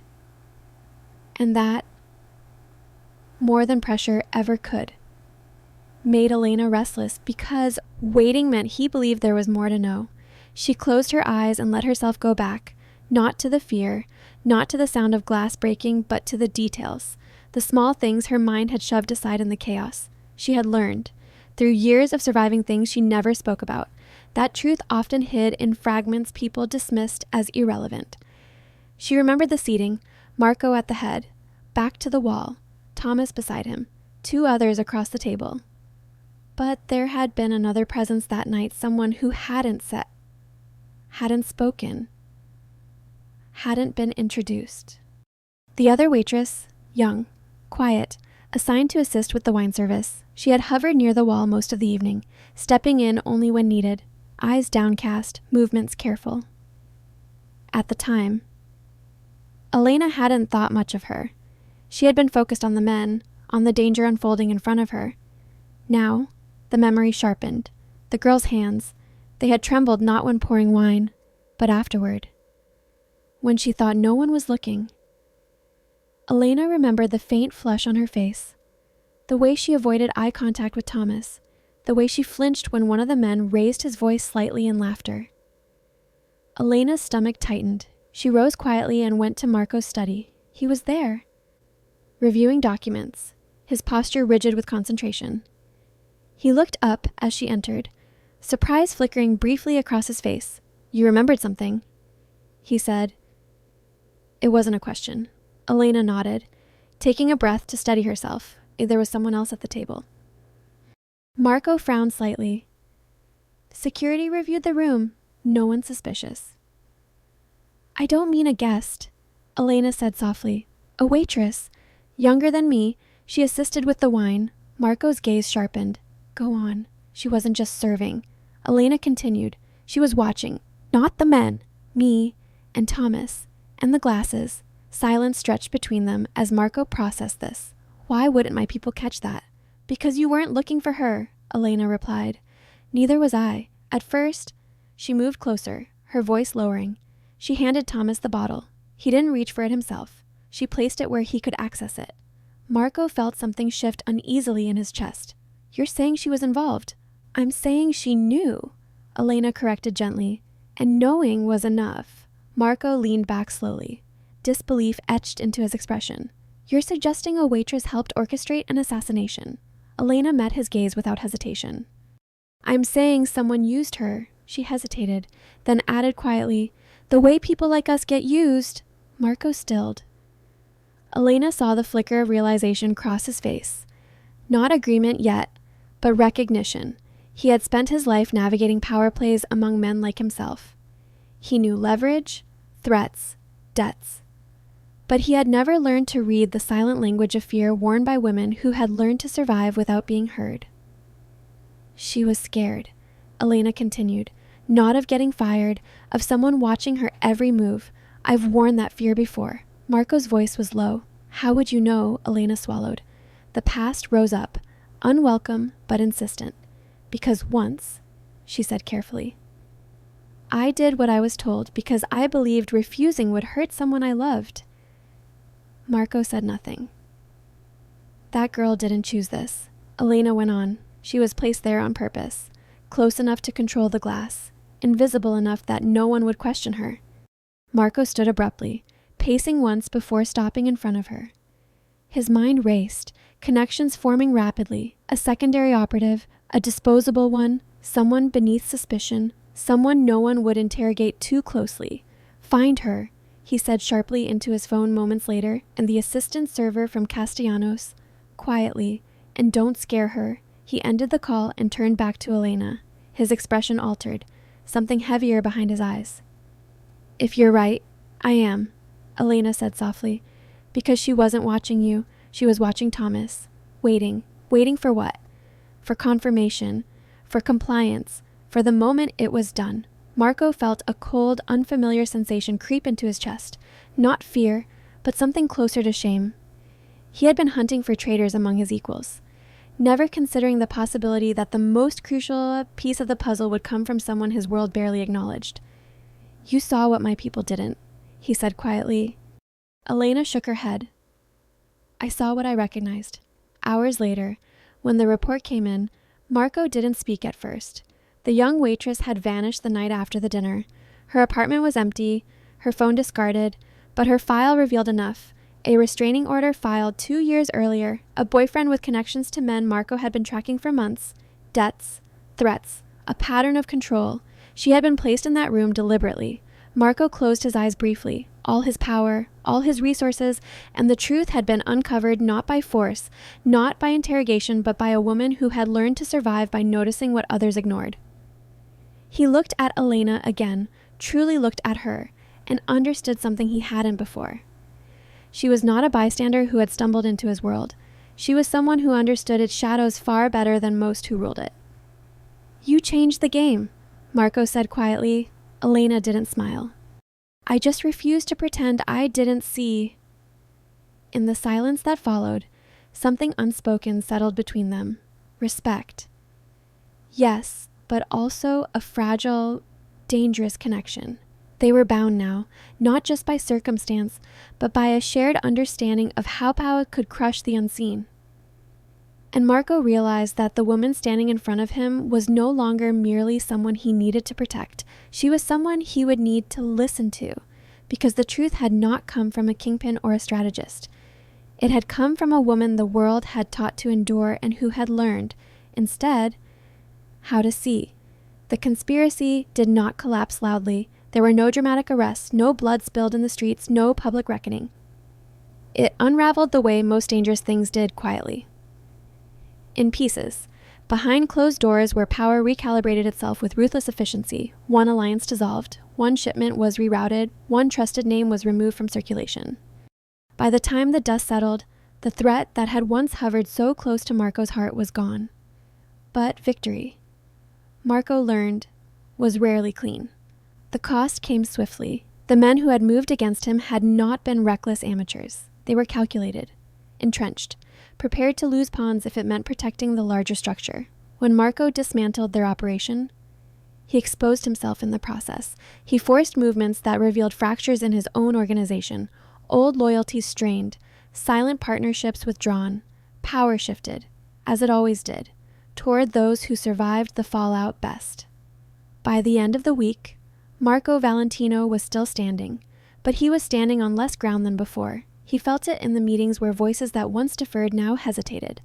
And that, more than pressure ever could, made Elena restless because waiting meant he believed there was more to know. She closed her eyes and let herself go back, not to the fear, not to the sound of glass breaking, but to the details, the small things her mind had shoved aside in the chaos. She had learned, through years of surviving things she never spoke about, that truth often hid in fragments people dismissed as irrelevant. She remembered the seating, Marco at the head, back to the wall, Thomas beside him, 2 others across the table. But there had been another presence that night, someone who hadn't spoken, hadn't been introduced. The other waitress, young, quiet, assigned to assist with the wine service. She had hovered near the wall most of the evening, stepping in only when needed, eyes downcast, movements careful. At the time, Elena hadn't thought much of her. She had been focused on the men, on the danger unfolding in front of her. Now, the memory sharpened. The girl's hands, they had trembled not when pouring wine, but afterward, when she thought no one was looking. Elena remembered the faint flush on her face, the way she avoided eye contact with Thomas, the way she flinched when one of the men raised his voice slightly in laughter. Elena's stomach tightened. She rose quietly and went to Marco's study. He was there, reviewing documents, his posture rigid with concentration. He looked up as she entered, surprise flickering briefly across his face. "You remembered something," he said. It wasn't a question. Elena nodded, taking a breath to steady herself. There was someone else at the table. Marco frowned slightly. Security reviewed the room. No one suspicious. "I don't mean a guest," Elena said softly. "A waitress. Younger than me, she assisted with the wine." Marco's gaze sharpened. "Go on. She wasn't just serving." Elena continued. "She was watching. Not the men. Me and Thomas. And the glasses." Silence stretched between them as Marco processed this. "Why wouldn't my people catch that?" "Because you weren't looking for her," Elena replied. "Neither was I. At first," she moved closer, her voice lowering. She handed Thomas the bottle. He didn't reach for it himself. She placed it where he could access it. Marco felt something shift uneasily in his chest. "You're saying she was involved." "I'm saying she knew," Elena corrected gently. "And knowing was enough." Marco leaned back slowly. Disbelief etched into his expression. "You're suggesting a waitress helped orchestrate an assassination." Elena met his gaze without hesitation. "I'm saying someone used her." She hesitated, then added quietly, "The way people like us get used." Marco stilled. Elena saw the flicker of realization cross his face. Not agreement yet, but recognition. He had spent his life navigating power plays among men like himself. He knew leverage, threats, debts. But he had never learned to read the silent language of fear worn by women who had learned to survive without being heard. She was scared, Elena continued, not of getting fired, of someone watching her every move. "I've worn that fear before." Marco's voice was low. "How would you know?" Elena swallowed. The past rose up, unwelcome but insistent. "Because once," she said carefully, "I did what I was told because I believed refusing would hurt someone I loved." Marco said nothing. "That girl didn't choose this," Elena went on. "She was placed there on purpose, close enough to control the glass, invisible enough that no one would question her." Marco stood abruptly, pacing once before stopping in front of her. His mind raced, connections forming rapidly, a secondary operative, a disposable one, someone beneath suspicion, someone no one would interrogate too closely. "Find her," he said sharply into his phone moments later, and the assistant server from Castellanos, quietly, "And don't scare her." He ended the call and turned back to Elena. His expression altered, something heavier behind his eyes. "If you're right, I am," Elena said softly. "Because she wasn't watching you, she was watching Thomas. Waiting. Waiting for what? For confirmation, for compliance, for the moment it was done." Marco felt a cold, unfamiliar sensation creep into his chest. Not fear, but something closer to shame. He had been hunting for traitors among his equals, never considering the possibility that the most crucial piece of the puzzle would come from someone his world barely acknowledged. "You saw what my people didn't," he said quietly. Elena shook her head. "I saw what I recognized." Hours later, when the report came in, Marco didn't speak at first. The young waitress had vanished the night after the dinner. Her apartment was empty, her phone discarded, but her file revealed enough. A restraining order filed 2 years earlier, a boyfriend with connections to men Marco had been tracking for months, debts, threats, a pattern of control. She had been placed in that room deliberately. Marco closed his eyes briefly, all his power, all his resources, and the truth had been uncovered not by force, not by interrogation, but by a woman who had learned to survive by noticing what others ignored. He looked at Elena again, truly looked at her, and understood something he hadn't before. She was not a bystander who had stumbled into his world. She was someone who understood its shadows far better than most who ruled it. "You changed the game," Marco said quietly. Elena didn't smile. "I just refused to pretend I didn't see." In the silence that followed, something unspoken settled between them. Respect. Yes, but also a fragile, dangerous connection. They were bound now, not just by circumstance, but by a shared understanding of how power could crush the unseen. And Marco realized that the woman standing in front of him was no longer merely someone he needed to protect. She was someone he would need to listen to, because the truth had not come from a kingpin or a strategist. It had come from a woman the world had taught to endure and who had learned, instead, how to see. The conspiracy did not collapse loudly. There were no dramatic arrests, no blood spilled in the streets, no public reckoning. It unraveled the way most dangerous things did, quietly. In pieces, behind closed doors where power recalibrated itself with ruthless efficiency. One alliance dissolved, one shipment was rerouted, one trusted name was removed from circulation. By the time the dust settled, the threat that had once hovered so close to Marco's heart was gone. But victory, Marco learned, was rarely clean. The cost came swiftly. The men who had moved against him had not been reckless amateurs. They were calculated, entrenched, prepared to lose pawns if it meant protecting the larger structure. When Marco dismantled their operation, he exposed himself in the process. He forced movements that revealed fractures in his own organization, old loyalties strained, silent partnerships withdrawn. Power shifted, as it always did, toward those who survived the fallout best. By the end of the week, Marco Valentino was still standing, but he was standing on less ground than before. He felt it in the meetings where voices that once deferred now hesitated,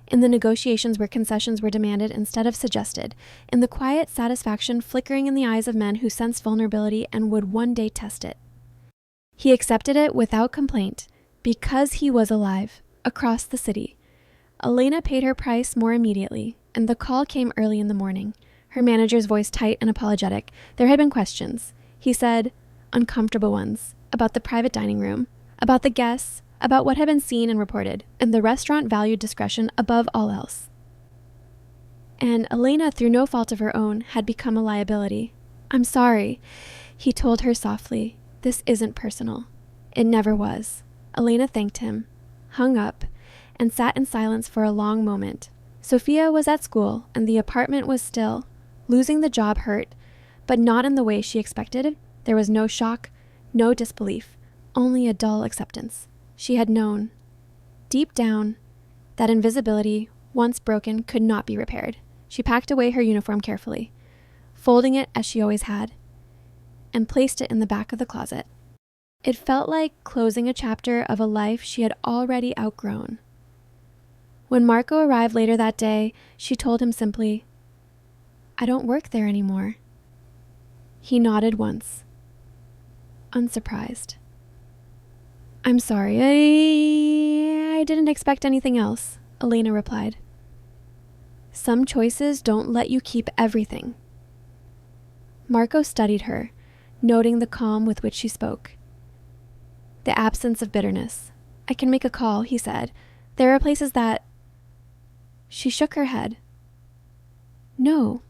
in the negotiations where concessions were demanded instead of suggested, in the quiet satisfaction flickering in the eyes of men who sensed vulnerability and would one day test it. He accepted it without complaint, because he was alive, across the city. Elena paid her price more immediately, and the call came early in the morning. Her manager's voice tight and apologetic. There had been questions. He said, uncomfortable ones, about the private dining room, about the guests, about what had been seen and reported, and the restaurant valued discretion above all else. And Elena, through no fault of her own, had become a liability. "I'm sorry," he told her softly. "This isn't personal." It never was. Elena thanked him, hung up, and sat in silence for a long moment. Sophia was at school, and the apartment was still. Losing the job hurt, but not in the way she expected. There was no shock, no disbelief, only a dull acceptance. She had known, deep down, that invisibility, once broken, could not be repaired. She packed away her uniform carefully, folding it as she always had, and placed it in the back of the closet. It felt like closing a chapter of a life she had already outgrown. When Marco arrived later that day, she told him simply, "I don't work there anymore." He nodded once, unsurprised. "I'm sorry, I didn't expect anything else," Elena replied. "Some choices don't let you keep everything." Marco studied her, noting the calm with which she spoke. The absence of bitterness. "I can make a call," he said. "There are places that—" She shook her head. "No."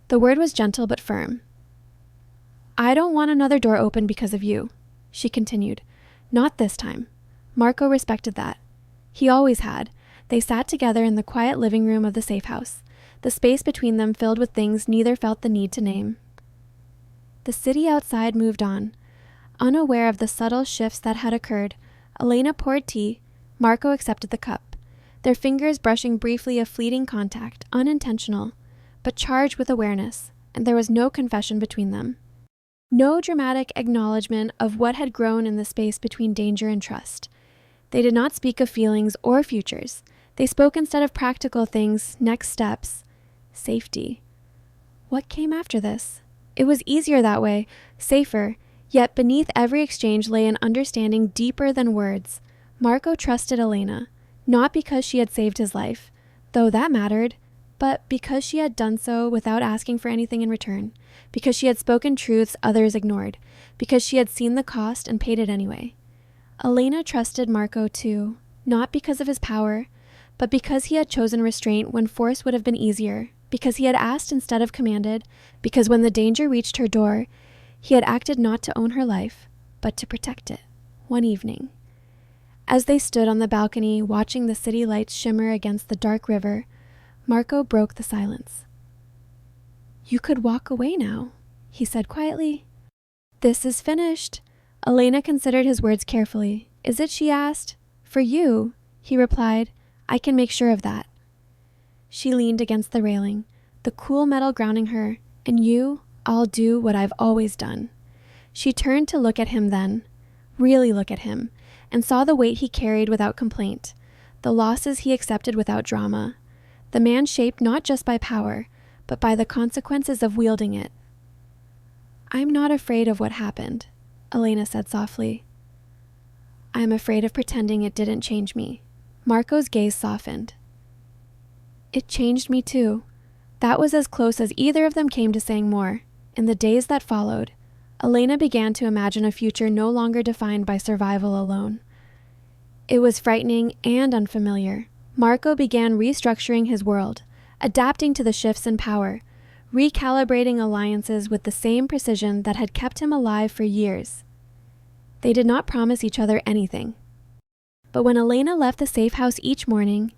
The word was gentle but firm. "I don't want another door open because of you," she continued. "Not this time." Marco respected that. He always had. They sat together in the quiet living room of the safe house, the space between them filled with things neither felt the need to name. The city outside moved on. Unaware of the subtle shifts that had occurred, Elena poured tea. Marco accepted the cup, their fingers brushing briefly a fleeting contact, unintentional, but charged with awareness, and there was no confession between them. No dramatic acknowledgement of what had grown in the space between danger and trust. They did not speak of feelings or futures. They spoke instead of practical things, next steps, safety. What came after this? It was easier that way, safer, Yet beneath every exchange lay an understanding deeper than words. Marco trusted Elena, not because she had saved his life, though that mattered, but because she had done so without asking for anything in return, because she had spoken truths others ignored, because she had seen the cost and paid it anyway. Elena trusted Marco too, not because of his power, but because he had chosen restraint when force would have been easier, because he had asked instead of commanded, because when the danger reached her door, he had acted not to own her life, but to protect it, one evening. As they stood on the balcony watching the city lights shimmer against the dark river, Marco broke the silence. "You could walk away now," he said quietly. "This is finished." Elena considered his words carefully. "Is it?" she asked. "For you," he replied. "I can make sure of that." She leaned against the railing, the cool metal grounding her. "And you, I'll do what I've always done." She turned to look at him then, really look at him, and saw the weight he carried without complaint, the losses he accepted without drama, the man shaped not just by power, but by the consequences of wielding it. "I'm not afraid of what happened," Elena said softly. "I'm afraid of pretending it didn't change me." Marco's gaze softened. "It changed me too." That was as close as either of them came to saying more. In the days that followed, Elena began to imagine a future no longer defined by survival alone. It was frightening and unfamiliar. Marco began restructuring his world, adapting to the shifts in power, recalibrating alliances with the same precision that had kept him alive for years. They did not promise each other anything. But when Elena left the safe house each morning,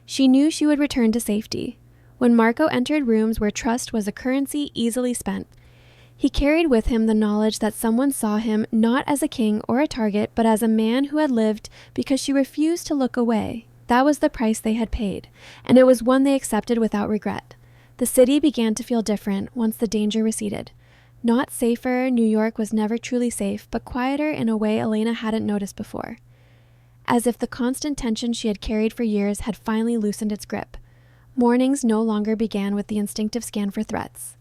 she knew she would return to safety. When Marco entered rooms where trust was a currency easily spent, he carried with him the knowledge that someone saw him not as a king or a target, but as a man who had lived because she refused to look away. That was the price they had paid, and it was one they accepted without regret. The city began to feel different once the danger receded. Not safer, New York was never truly safe, but quieter in a way Elena hadn't noticed before. As if the constant tension she had carried for years had finally loosened its grip. Mornings no longer began with the instinctive scan for threats.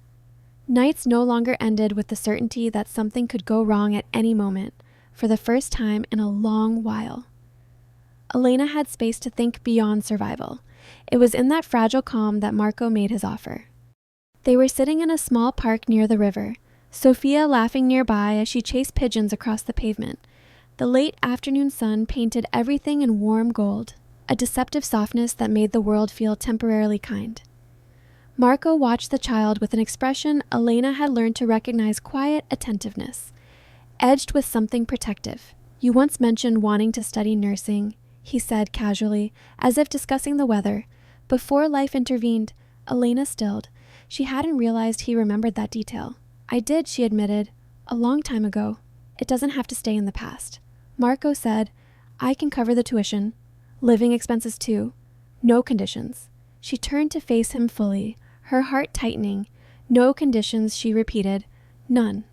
Nights no longer ended with the certainty that something could go wrong at any moment, for the first time in a long while. Elena had space to think beyond survival. It was in that fragile calm that Marco made his offer. They were sitting in a small park near the river, Sophia laughing nearby as she chased pigeons across the pavement. The late afternoon sun painted everything in warm gold, a deceptive softness that made the world feel temporarily kind. Marco watched the child with an expression Elena had learned to recognize: quiet attentiveness, edged with something protective. "You once mentioned wanting to study nursing," he said casually, as if discussing the weather. Before life intervened, Elena stilled. She hadn't realized he remembered that detail. "I did," she admitted, "a long time ago. It doesn't have to stay in the past." Marco said, "I can cover the tuition. Living expenses too. No conditions." She turned to face him fully, her heart tightening. "No conditions," she repeated. "None."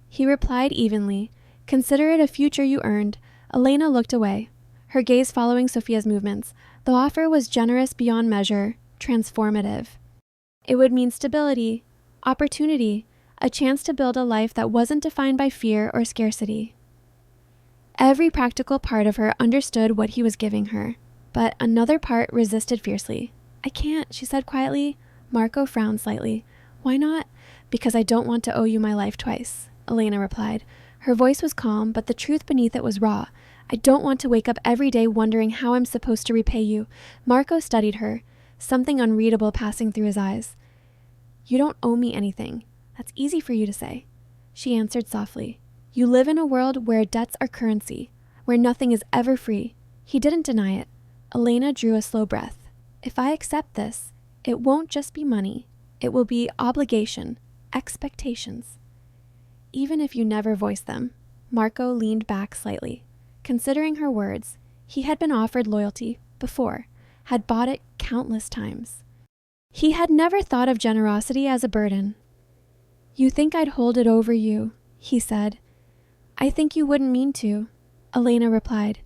He replied evenly, "Consider it a future you earned." Elena looked away, her gaze following Sophia's movements. The offer was generous beyond measure, transformative. It would mean stability, opportunity, a chance to build a life that wasn't defined by fear or scarcity. Every practical part of her understood what he was giving her, but another part resisted fiercely. "I can't," she said quietly. Marco frowned slightly. "Why not?" "Because I don't want to owe you my life twice," Elena replied. Her voice was calm, but the truth beneath it was raw. "I don't want to wake up every day wondering how I'm supposed to repay you." Marco studied her, something unreadable passing through his eyes. "You don't owe me anything. That's easy for you to say." She answered softly. "You live in a world where debts are currency, where nothing is ever free." He didn't deny it. Elena drew a slow breath. "If I accept this, it won't just be money. It will be obligation, expectations. Even if you never voice them." Marco leaned back slightly. Considering her words, he had been offered loyalty before, had bought it countless times. He had never thought of generosity as a burden. "You think I'd hold it over you," he said. "I think you wouldn't mean to," Elena replied.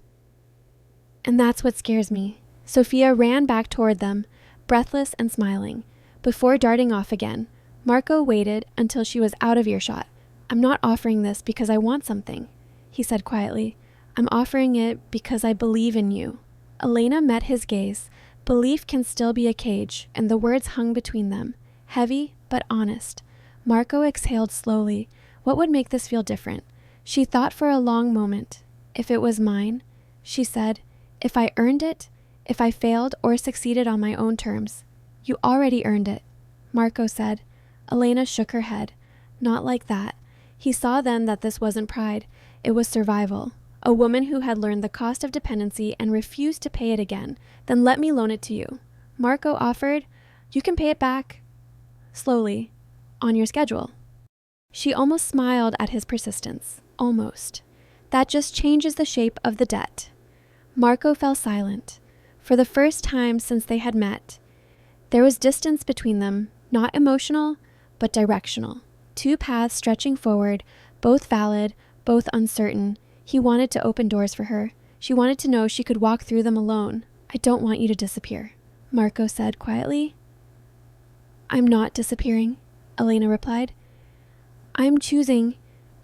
"And that's what scares me." Sophia ran back toward them, breathless and smiling. Before darting off again, Marco waited until she was out of earshot. I'm not offering this because I want something, he said quietly. I'm offering it because I believe in you. Elena met his gaze. Belief can still be a cage, and the words hung between them, heavy but honest. Marco exhaled slowly. What would make this feel different? She thought for a long moment. If it was mine, she said, if I earned it, if I failed or succeeded on my own terms. You already earned it, Marco said. Elena shook her head. Not like that. He saw then that this wasn't pride. It was survival. A woman who had learned the cost of dependency and refused to pay it again. Then let me loan it to you. Marco offered, you can pay it back. Slowly. On your schedule. She almost smiled at his persistence. Almost. That just changes the shape of the debt. Marco fell silent. For the first time since they had met, there was distance between them, not emotional, but directional. Two paths stretching forward, both valid, both uncertain. He wanted to open doors for her. She wanted to know she could walk through them alone. I don't want you to disappear, Marco said quietly. I'm not disappearing, Elena replied. I'm choosing.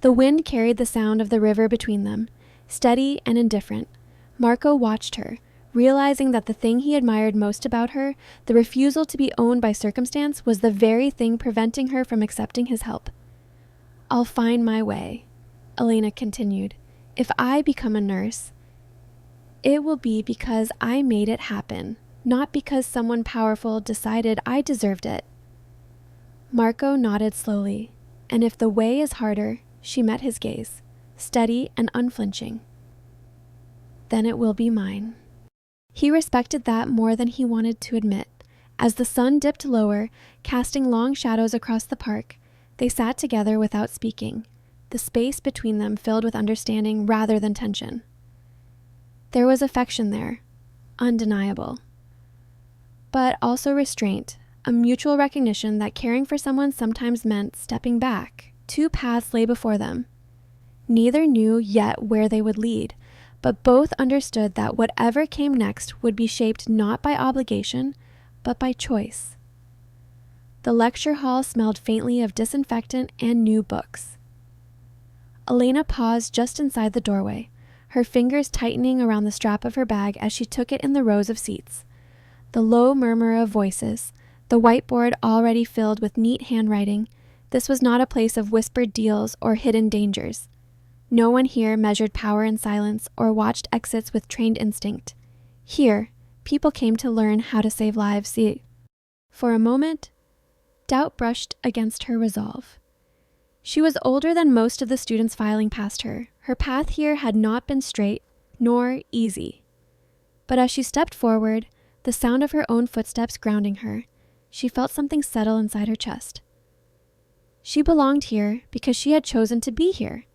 The wind carried the sound of the river between them, steady and indifferent. Marco watched her, realizing that the thing he admired most about her, the refusal to be owned by circumstance, was the very thing preventing her from accepting his help. I'll find my way, Elena continued. If I become a nurse, it will be because I made it happen, not because someone powerful decided I deserved it. Marco nodded slowly, and if the way is harder, she met his gaze, steady and unflinching. Then it will be mine. He respected that more than he wanted to admit. As the sun dipped lower, casting long shadows across the park, they sat together without speaking, the space between them filled with understanding rather than tension. There was affection there, undeniable, but also restraint, a mutual recognition that caring for someone sometimes meant stepping back. Two paths lay before them. Neither knew yet where they would lead, but both understood that whatever came next would be shaped not by obligation, but by choice. The lecture hall smelled faintly of disinfectant and new books. Elena paused just inside the doorway, her fingers tightening around the strap of her bag as she took it in the rows of seats. The low murmur of voices, the whiteboard already filled with neat handwriting. This was not a place of whispered deals or hidden dangers. No one here measured power in silence or watched exits with trained instinct. Here, people came to learn how to save lives. For a moment, doubt brushed against her resolve. She was older than most of the students filing past her. Her path here had not been straight, nor easy. But as she stepped forward, the sound of her own footsteps grounding her, she felt something settle inside her chest. She belonged here because she had chosen to be here.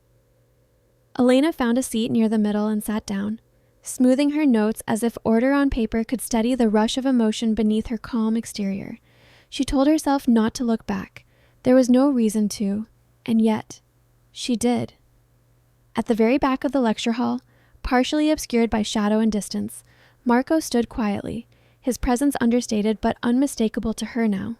Elena found a seat near the middle and sat down, smoothing her notes as if order on paper could steady the rush of emotion beneath her calm exterior. She told herself not to look back. There was no reason to, and yet, she did. At the very back of the lecture hall, partially obscured by shadow and distance, Marco stood quietly, his presence understated but unmistakable to her now.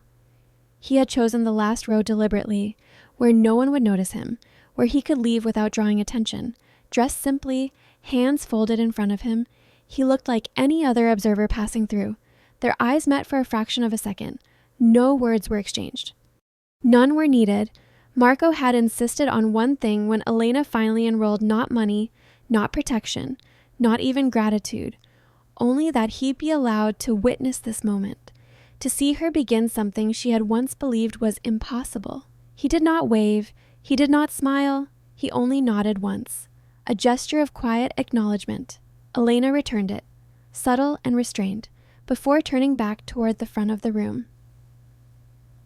He had chosen the last row deliberately, where no one would notice him, where he could leave without drawing attention. Dressed simply, hands folded in front of him, he looked like any other observer passing through. Their eyes met for a fraction of a second. No words were exchanged. None were needed. Marco had insisted on one thing when Elena finally enrolled: not money, not protection, not even gratitude, only that he be allowed to witness this moment, to see her begin something she had once believed was impossible. He did not wave, he did not smile, he only nodded once, a gesture of quiet acknowledgement. Elena returned it, subtle and restrained, before turning back toward the front of the room.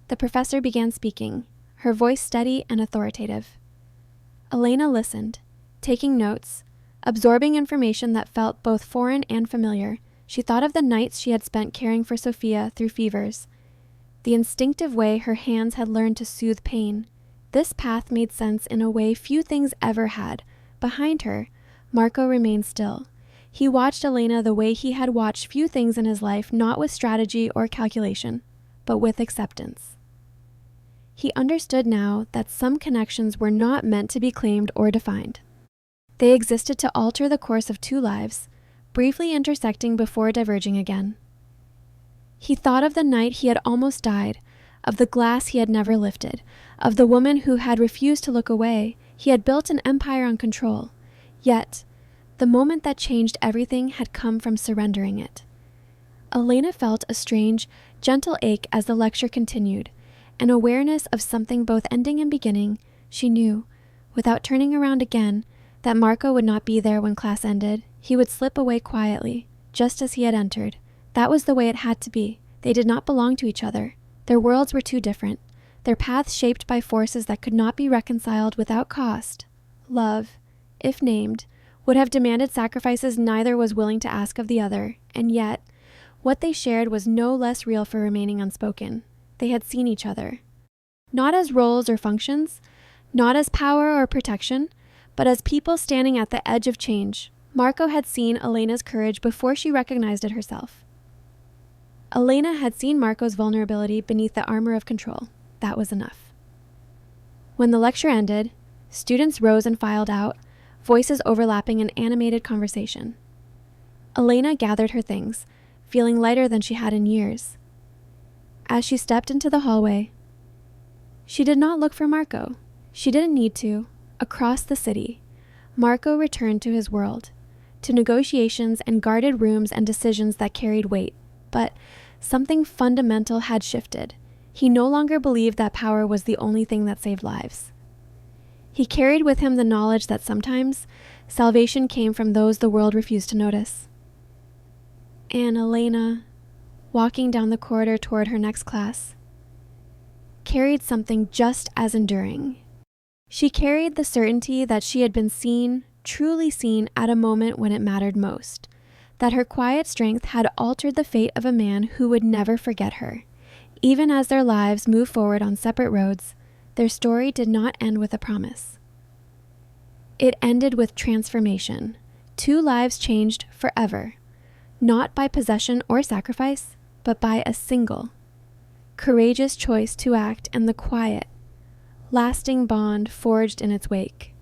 The professor began speaking, her voice steady and authoritative. Elena listened, taking notes, absorbing information that felt both foreign and familiar. She thought of the nights she had spent caring for Sophia through fevers, the instinctive way her hands had learned to soothe pain. This path made sense in a way few things ever had. Behind her, Marco remained still. He watched Elena the way he had watched few things in his life, not with strategy or calculation, but with acceptance. He understood now that some connections were not meant to be claimed or defined. They existed to alter the course of two lives, briefly intersecting before diverging again. He thought of the night he had almost died, of the glass he had never lifted, of the woman who had refused to look away. He had built an empire on control, yet the moment that changed everything had come from surrendering it. Elena felt a strange, gentle ache as the lecture continued, an awareness of something both ending and beginning. She knew, without turning around again, that Marco would not be there when class ended. He would slip away quietly, just as he had entered. That was the way it had to be. They did not belong to each other. Their worlds were too different, their paths shaped by forces that could not be reconciled without cost. Love, if named, would have demanded sacrifices neither was willing to ask of the other, and yet, what they shared was no less real for remaining unspoken. They had seen each other. Not as roles or functions, not as power or protection, but as people standing at the edge of change. Marco had seen Elena's courage before she recognized it herself. Elena had seen Marco's vulnerability beneath the armor of control. That was enough. When the lecture ended, students rose and filed out, voices overlapping in animated conversation. Elena gathered her things, feeling lighter than she had in years. As she stepped into the hallway, she did not look for Marco. She didn't need to. Across the city, Marco returned to his world, to negotiations and guarded rooms and decisions that carried weight. But something fundamental had shifted. He no longer believed that power was the only thing that saved lives. He carried with him the knowledge that sometimes salvation came from those the world refused to notice. And Elena, walking down the corridor toward her next class, carried something just as enduring. She carried the certainty that she had been seen, truly seen, at a moment when it mattered most, that her quiet strength had altered the fate of a man who would never forget her. Even as their lives moved forward on separate roads, their story did not end with a promise. It ended with transformation. Two lives changed forever, not by possession or sacrifice, but by a single, courageous choice to act and the quiet, lasting bond forged in its wake.